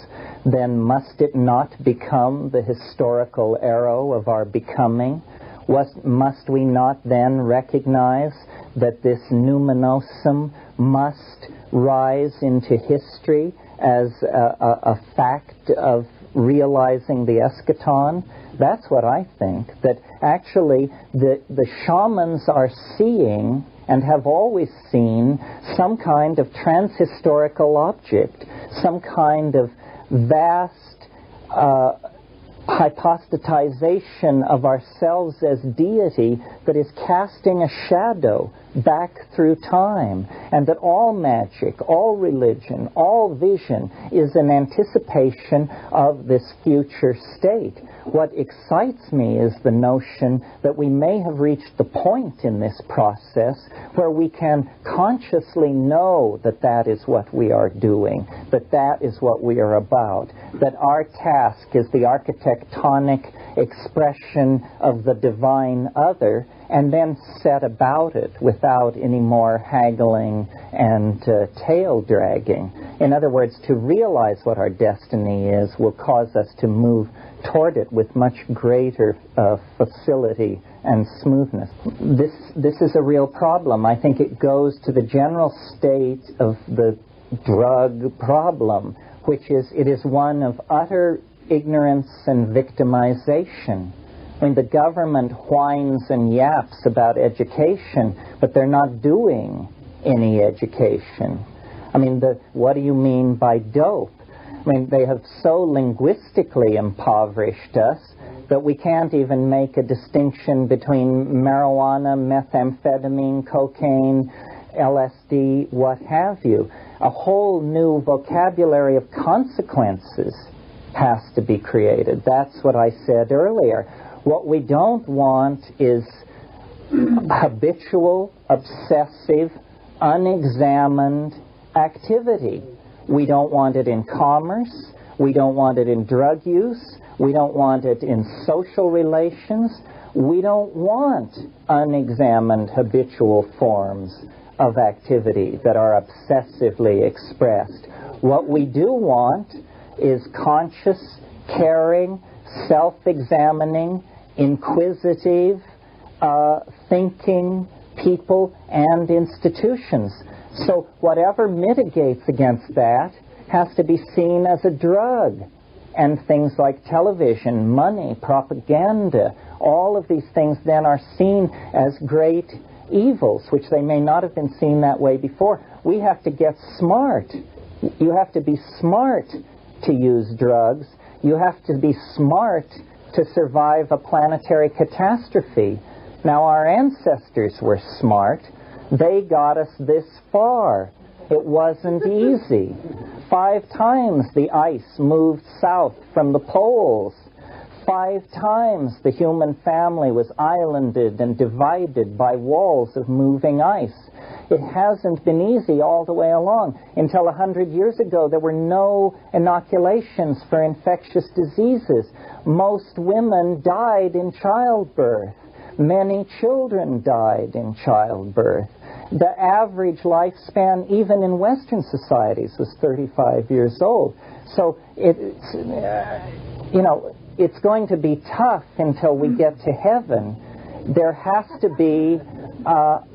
then must it not become the historical arrow of our becoming? Must we not then recognize that this numinosum must rise into history as a fact of realizing the eschaton? That's what I think, that actually the shamans are seeing and have always seen some kind of transhistorical object, some kind of vast hypostatization of ourselves as deity that is casting a shadow back through time, and that all magic, all religion, all vision is an anticipation of this future state. What excites me is the notion that we may have reached the point in this process where we can consciously know that that is what we are doing, that that is what we are about, that our task is the architectonic expression of the divine other, and then set about it without any more haggling and tail dragging. In other words, to realize what our destiny is will cause us to move toward it with much greater facility and smoothness. This is a real problem. I think it goes to the general state of the drug problem, which is it is one of utter ignorance and victimization. I mean, the government whines and yaps about education, but they're not doing any education. I mean, what do you mean by dope? I mean, they have so linguistically impoverished us that we can't even make a distinction between marijuana, methamphetamine, cocaine, LSD, what have you. A whole new vocabulary of consequences has to be created. That's what I said earlier. What we don't want is habitual, obsessive, unexamined activity. We don't want it in commerce. We don't want it in drug use. We don't want it in social relations. We don't want unexamined habitual forms of activity that are obsessively expressed. What we do want is conscious, caring, self-examining, inquisitive, thinking people and institutions. So whatever mitigates against that has to be seen as a drug. And things like television, money, propaganda, all of these things then are seen as great evils, which they may not have been seen that way before. We have to get smart. You have to be smart to use drugs. You have to be smart to survive a planetary catastrophe. Now, our ancestors were smart. They got us this far. It wasn't easy. 5 times the ice moved south from the poles. 5 times the human family was islanded and divided by walls of moving ice. It hasn't been easy all the way along. Until 100 years ago, there were no inoculations for infectious diseases. Most women died in childbirth. Many children died in childbirth. The average lifespan, even in Western societies, was 35 years old. So it's going to be tough until we get to heaven. There has to be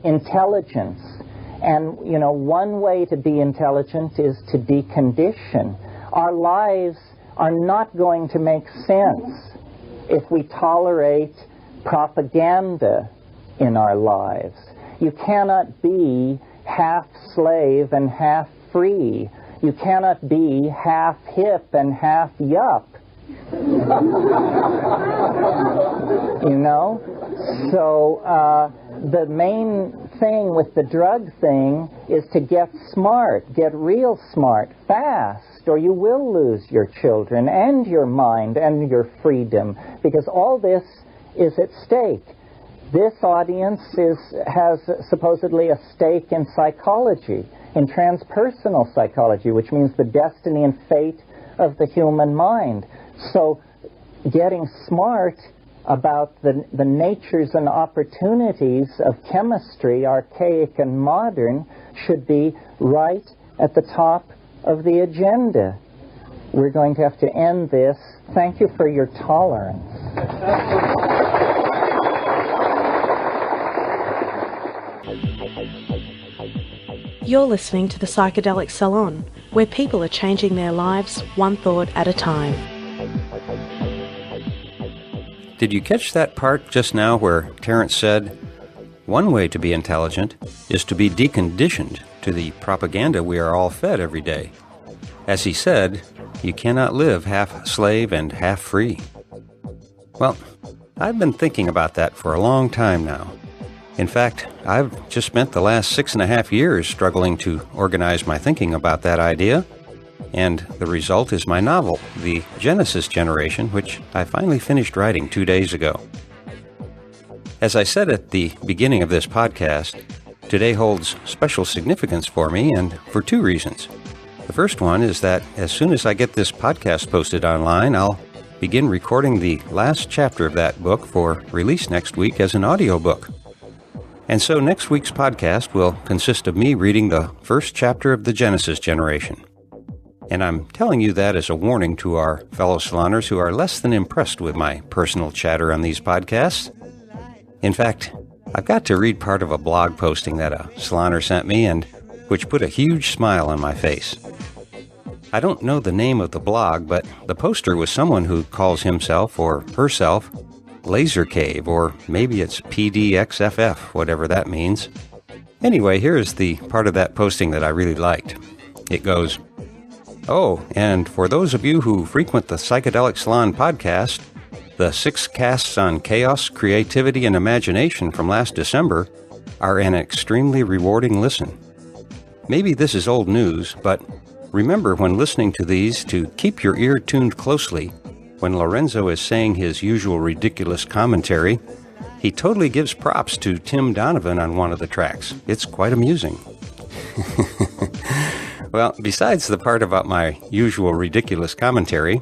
intelligence. And, one way to be intelligent is to decondition. Our lives are not going to make sense if we tolerate propaganda in our lives. You cannot be half slave and half free. You cannot be half hip and half yup. So the main thing with the drug thing is to get smart, get real smart, fast, or you will lose your children and your mind and your freedom, because all this is at stake. This audience has supposedly a stake in psychology, in transpersonal psychology, which means the destiny and fate of the human mind. So getting smart about the natures and opportunities of chemistry, archaic and modern, should be right at the top of the agenda. We're going to have to end this. Thank you for your tolerance. You're listening to the Psychedelic Salon, where people are changing their lives one thought at a time. Did you catch that part just now where Terence said, one way to be intelligent is to be deconditioned to the propaganda we are all fed every day? As he said, you cannot live half slave and half free. Well, I've been thinking about that for a long time now. In fact, I've just spent the last 6.5 years struggling to organize my thinking about that idea, and the result is my novel, The Genesis Generation, which I finally finished writing 2 days ago. As I said at the beginning of this podcast, today holds special significance for me, and for 2 reasons. The first one is that as soon as I get this podcast posted online, I'll begin recording the last chapter of that book for release next week as an audiobook. And so next week's podcast will consist of me reading the first chapter of The Genesis Generation. And I'm telling you that as a warning to our fellow saloners who are less than impressed with my personal chatter on these podcasts. In fact, I've got to read part of a blog posting that a saloner sent me, and which put a huge smile on my face. I don't know the name of the blog, but the poster was someone who calls himself or herself Laser Cave, or maybe it's PDXFF, whatever that means. Anyway, here is the part of that posting that I really liked. It goes, "Oh, and for those of you who frequent the Psychedelic Salon podcast, the 6 casts on chaos, creativity, and imagination from last December are an extremely rewarding listen. Maybe this is old news, but remember when listening to these to keep your ear tuned closely. When Lorenzo is saying his usual ridiculous commentary, he totally gives props to Tim Donovan on one of the tracks. It's quite amusing." Well, besides the part about my usual ridiculous commentary,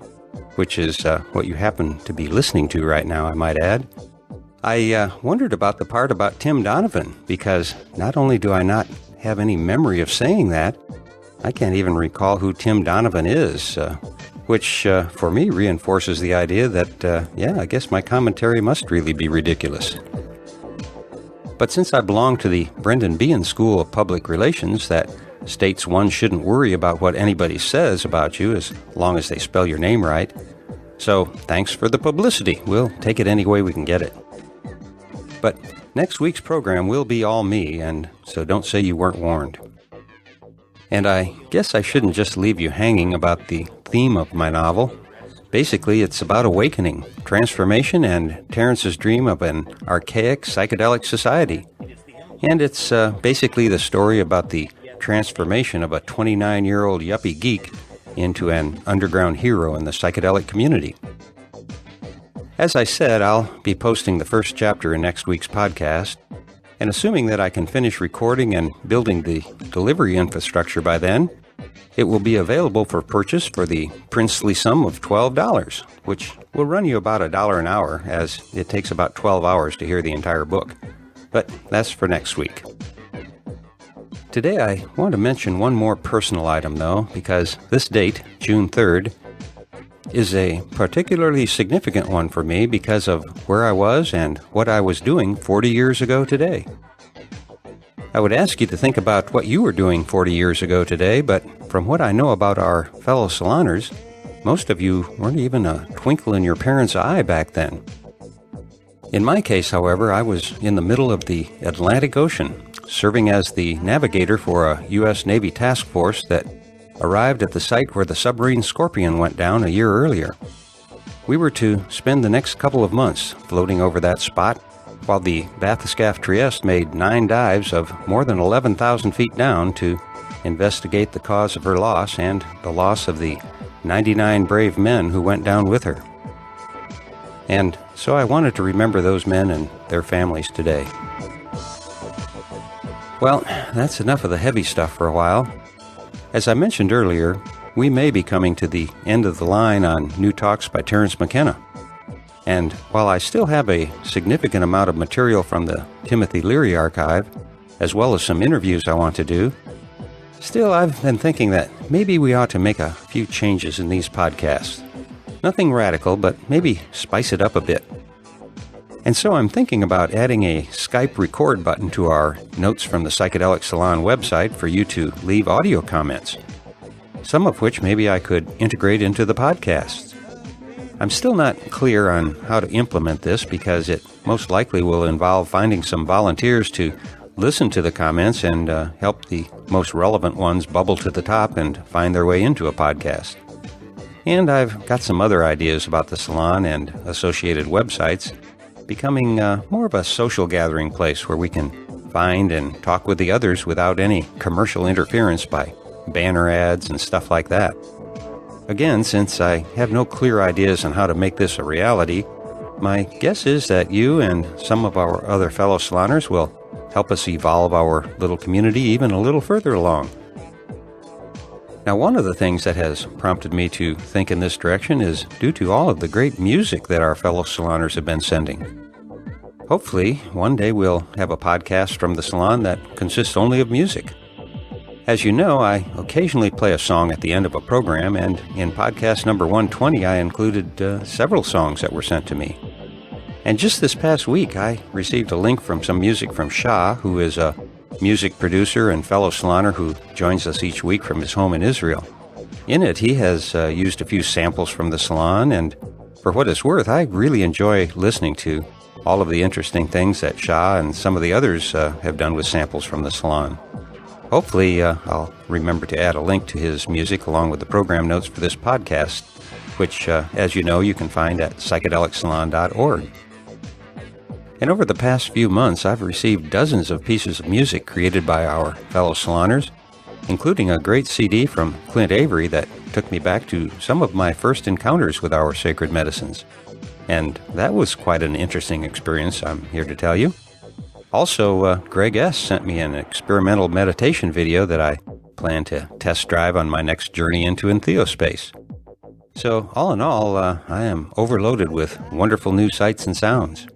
which is what you happen to be listening to right now, I might add, I wondered about the part about Tim Donovan, because not only do I not have any memory of saying that, I can't even recall who Tim Donovan is, which for me reinforces the idea that, I guess my commentary must really be ridiculous. But since I belong to the Brendan Behan School of Public Relations that states one shouldn't worry about what anybody says about you as long as they spell your name right, so thanks for the publicity. We'll take it any way we can get it. But next week's program will be all me, and so don't say you weren't warned. And I guess I shouldn't just leave you hanging about the theme of my novel. Basically, it's about awakening, transformation, and Terence's dream of an archaic psychedelic society. And it's basically the story about the transformation of a 29-year-old yuppie geek into an underground hero in the psychedelic community. As I said, I'll be posting the first chapter in next week's podcast, and assuming that I can finish recording and building the delivery infrastructure by then, it will be available for purchase for the princely sum of $12, which will run you about $1 an hour, as it takes about 12 hours to hear the entire book. But that's for next week. Today I want to mention one more personal item, though, because this date, June 3rd, is a particularly significant one for me because of where I was and what I was doing 40 years ago today. I would ask you to think about what you were doing 40 years ago today, but from what I know about our fellow saloners, most of you weren't even a twinkle in your parents' eye back then. In my case, however, I was in the middle of the Atlantic Ocean, serving as the navigator for a U.S. Navy task force that arrived at the site where the submarine Scorpion went down a year earlier. We were to spend the next couple of months floating over that spot while the bathyscaphe Trieste made 9 dives of more than 11,000 feet down to investigate the cause of her loss and the loss of the 99 brave men who went down with her. And so I wanted to remember those men and their families today. Well, that's enough of the heavy stuff for a while. As I mentioned earlier, we may be coming to the end of the line on new talks by Terence McKenna. And while I still have a significant amount of material from the Timothy Leary archive, as well as some interviews I want to do, still I've been thinking that maybe we ought to make a few changes in these podcasts. Nothing radical, but maybe spice it up a bit. And so I'm thinking about adding a Skype record button to our Notes from the Psychedelic Salon website for you to leave audio comments, some of which maybe I could integrate into the podcasts. I'm still not clear on how to implement this because it most likely will involve finding some volunteers to listen to the comments and help the most relevant ones bubble to the top and find their way into a podcast. And I've got some other ideas about the salon and associated websites, becoming more of a social gathering place where we can find and talk with the others without any commercial interference by banner ads and stuff like that. Again, since I have no clear ideas on how to make this a reality, my guess is that you and some of our other fellow saloners will help us evolve our little community even a little further along. Now, one of the things that has prompted me to think in this direction is due to all of the great music that our fellow saloners have been sending. Hopefully, one day we'll have a podcast from the salon that consists only of music. As you know, I occasionally play a song at the end of a program, and in podcast number 120, I included several songs that were sent to me. And just this past week, I received a link from some music from Shah, who is a music producer and fellow saloner who joins us each week from his home in Israel. In it, he has used a few samples from the salon, and for what it's worth, I really enjoy listening to all of the interesting things that Shah and some of the others have done with samples from the salon. Hopefully, I'll remember to add a link to his music along with the program notes for this podcast, which, as you know, you can find at psychedelicsalon.org. And over the past few months, I've received dozens of pieces of music created by our fellow saloners, including a great CD from Clint Avery that took me back to some of my first encounters with our sacred medicines. And that was quite an interesting experience, I'm here to tell you. Also, Greg S. sent me an experimental meditation video that I plan to test drive on my next journey into entheospace. So, all in all, I am overloaded with wonderful new sights and sounds.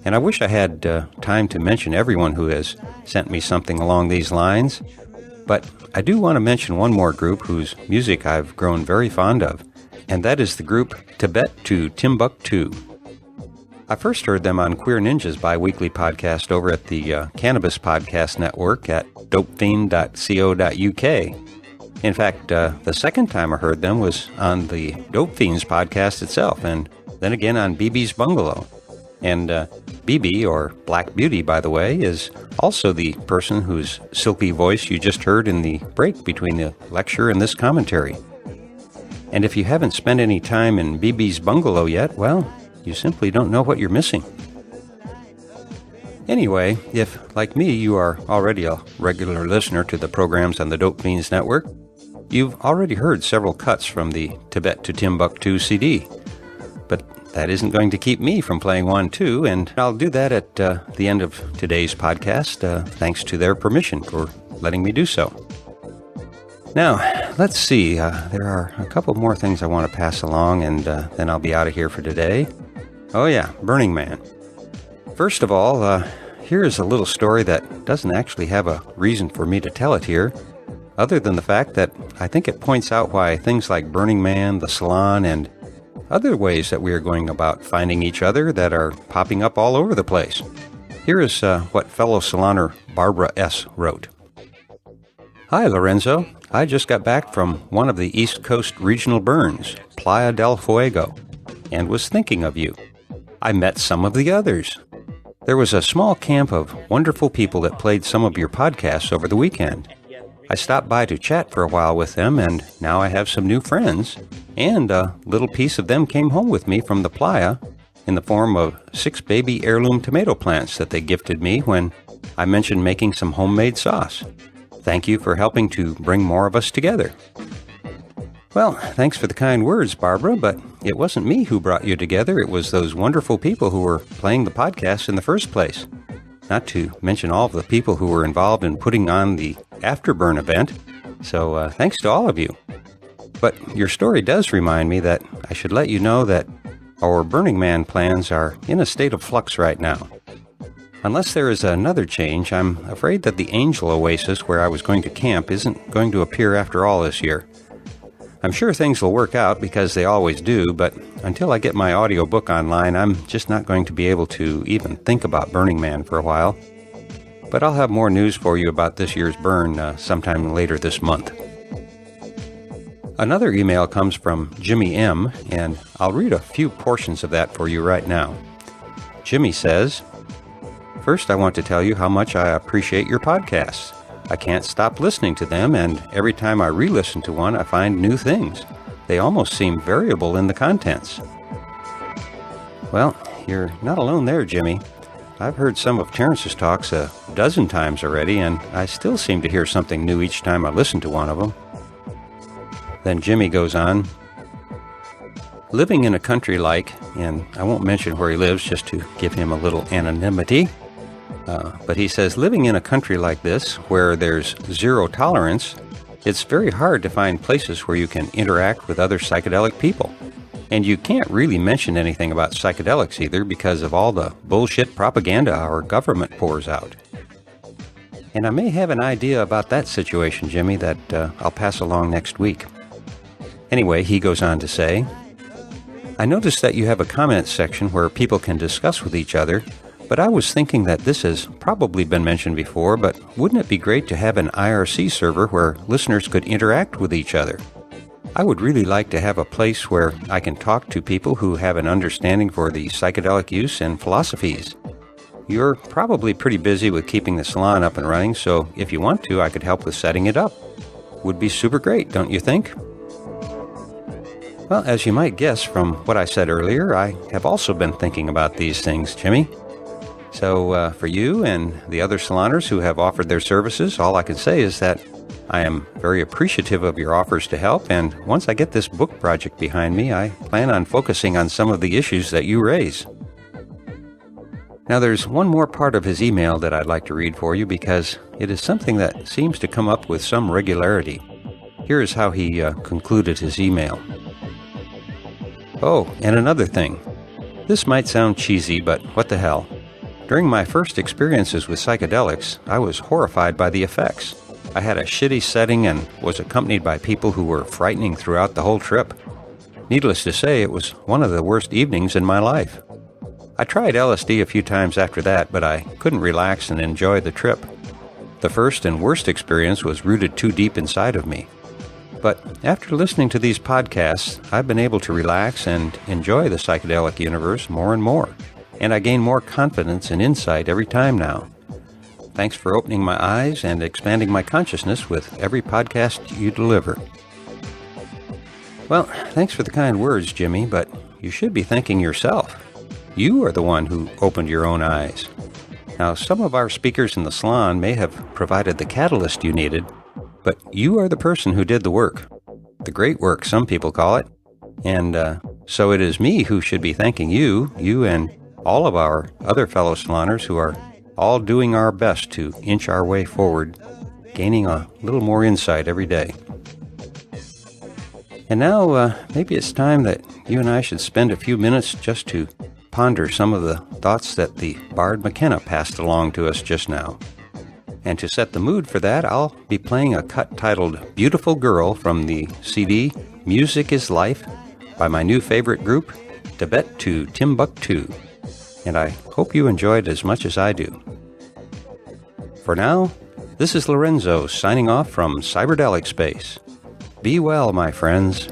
And I wish I had time to mention everyone who has sent me something along these lines, but I do want to mention one more group whose music I've grown very fond of, and that is the group Tibet to Timbuktu. I first heard them on Queer Ninja's bi-weekly podcast over at the Cannabis Podcast Network at dopefiend.co.uk. In fact, the second time I heard them was on the Dope Fiends podcast itself, and then again on BB's Bungalow. And BB, or Black Beauty, by the way, is also the person whose silky voice you just heard in the break between the lecture and this commentary. And if you haven't spent any time in BB's Bungalow yet, well, you simply don't know what you're missing. Anyway, if, like me, you are already a regular listener to the programs on the Dope Fiends Network, you've already heard several cuts from the Tibet to Timbuktu CD. But that isn't going to keep me from playing one too, and I'll do that at the end of today's podcast, thanks to their permission for letting me do so. Now, let's see. There are a couple more things I want to pass along, and then I'll be out of here for today. Oh yeah, Burning Man. First of all, here is a little story that doesn't actually have a reason for me to tell it here, other than the fact that I think it points out why things like Burning Man, the salon, and other ways that we are going about finding each other that are popping up all over the place. Here is what fellow saloner Barbara S. wrote. Hi, Lorenzo. I just got back from one of the East Coast regional burns, Playa del Fuego, and was thinking of you. I met some of the others. There was a small camp of wonderful people that played some of your podcasts over the weekend. I stopped by to chat for a while with them, and now I have some new friends, and a little piece of them came home with me from the playa in the form of 6 baby heirloom tomato plants that they gifted me when I mentioned making some homemade sauce. Thank you for helping to bring more of us together. Well, thanks for the kind words, Barbara, but it wasn't me who brought you together. It was those wonderful people who were playing the podcast in the first place. Not to mention all of the people who were involved in putting on the Afterburn event. So thanks to all of you. But your story does remind me that I should let you know that our Burning Man plans are in a state of flux right now. Unless there is another change, I'm afraid that the Angel Oasis where I was going to camp isn't going to appear after all this year. I'm sure things will work out because they always do, but until I get my audiobook online, I'm just not going to be able to even think about Burning Man for a while. But I'll have more news for you about this year's burn sometime later this month. Another email comes from Jimmy M., and I'll read a few portions of that for you right now. Jimmy says, First, I want to tell you how much I appreciate your podcasts. I can't stop listening to them, and every time I re-listen to one, I find new things. they almost seem variable in the contents. Well, you're not alone there, Jimmy. I've heard some of Terrence's talks a dozen times already, and I still seem to hear something new each time I listen to one of them. Then Jimmy goes on, living in a country like, and I won't mention where he lives just to give him a little anonymity, but he says, living in a country like this, where there's zero tolerance, it's very hard to find places where you can interact with other psychedelic people. And you can't really mention anything about psychedelics either because of all the bullshit propaganda our government pours out. And I may have an idea about that situation, Jimmy, that I'll pass along next week. Anyway, he goes on to say, I noticed that you have a comment section where people can discuss with each other, but I was thinking that this has probably been mentioned before, but wouldn't it be great to have an IRC server where listeners could interact with each other? I would really like to have a place where I can talk to people who have an understanding for the psychedelic use and philosophies. You're probably pretty busy with keeping the salon up and running, so if you want to, I could help with setting it up. Would be super great, don't you think? Well, as you might guess from what I said earlier, I have also been thinking about these things, Jimmy. So for you and the other saloners who have offered their services, all I can say is that I am very appreciative of your offers to help, and once I get this book project behind me, I plan on focusing on some of the issues that you raise. Now, there's one more part of his email that I'd like to read for you because it is something that seems to come up with some regularity. Here is how he concluded his email. Oh, and another thing. This might sound cheesy, but what the hell. During my first experiences with psychedelics, I was horrified by the effects. I had a shitty setting and was accompanied by people who were frightening throughout the whole trip. Needless to say, it was one of the worst evenings in my life. I tried LSD a few times after that, but I couldn't relax and enjoy the trip. The first and worst experience was rooted too deep inside of me. But after listening to these podcasts, I've been able to relax and enjoy the psychedelic universe more and more, and I gain more confidence and insight every time now. Thanks for opening my eyes and expanding my consciousness with every podcast you deliver. Well, thanks for the kind words, Jimmy, but you should be thanking yourself. You are the one who opened your own eyes. Now, some of our speakers in the salon may have provided the catalyst you needed, but you are the person who did the work. The great work, some people call it. And so it is me who should be thanking you and all of our other fellow saloners who are all doing our best to inch our way forward, gaining a little more insight every day. And now, maybe it's time that you and I should spend a few minutes just to ponder some of the thoughts that the Bard McKenna passed along to us just now. And to set the mood for that, I'll be playing a cut titled Beautiful Girl from the CD Music is Life by my new favorite group, Tibet to Timbuktu. And I hope you enjoyed as much as I do. For now, this is Lorenzo signing off from Cyberdelic Space. Be well, my friends.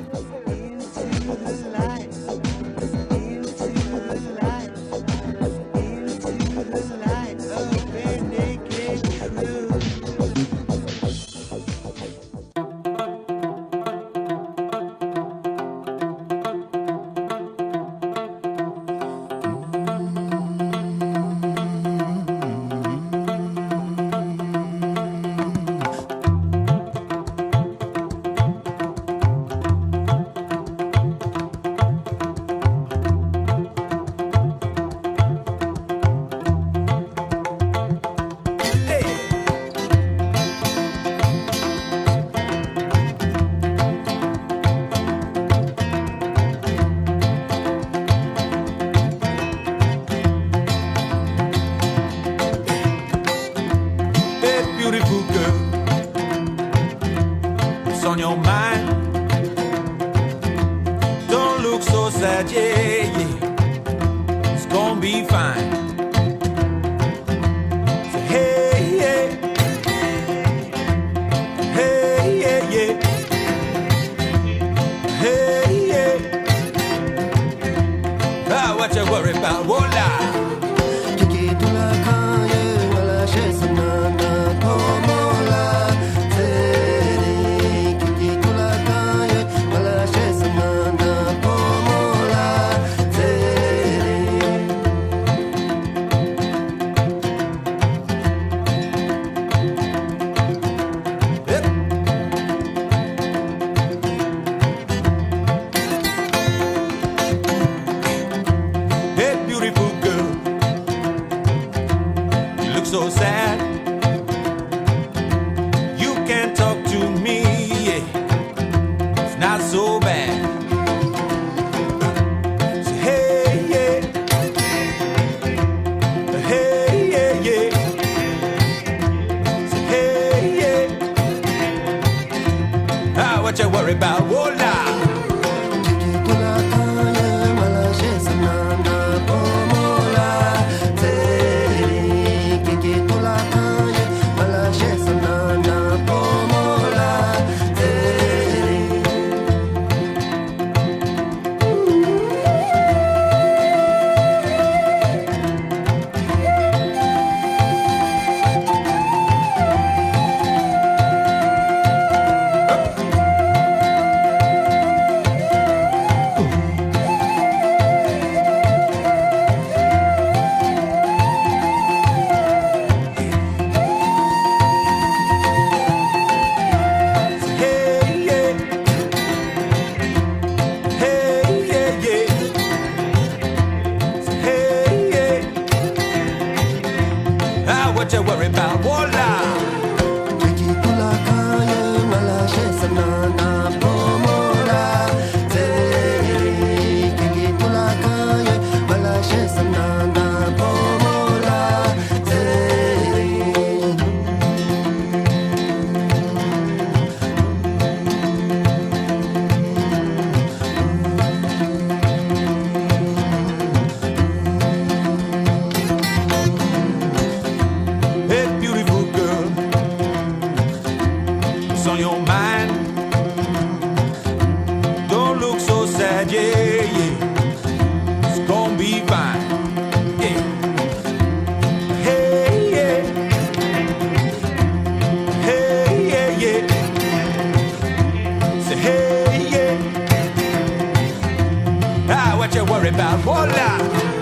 Balboa.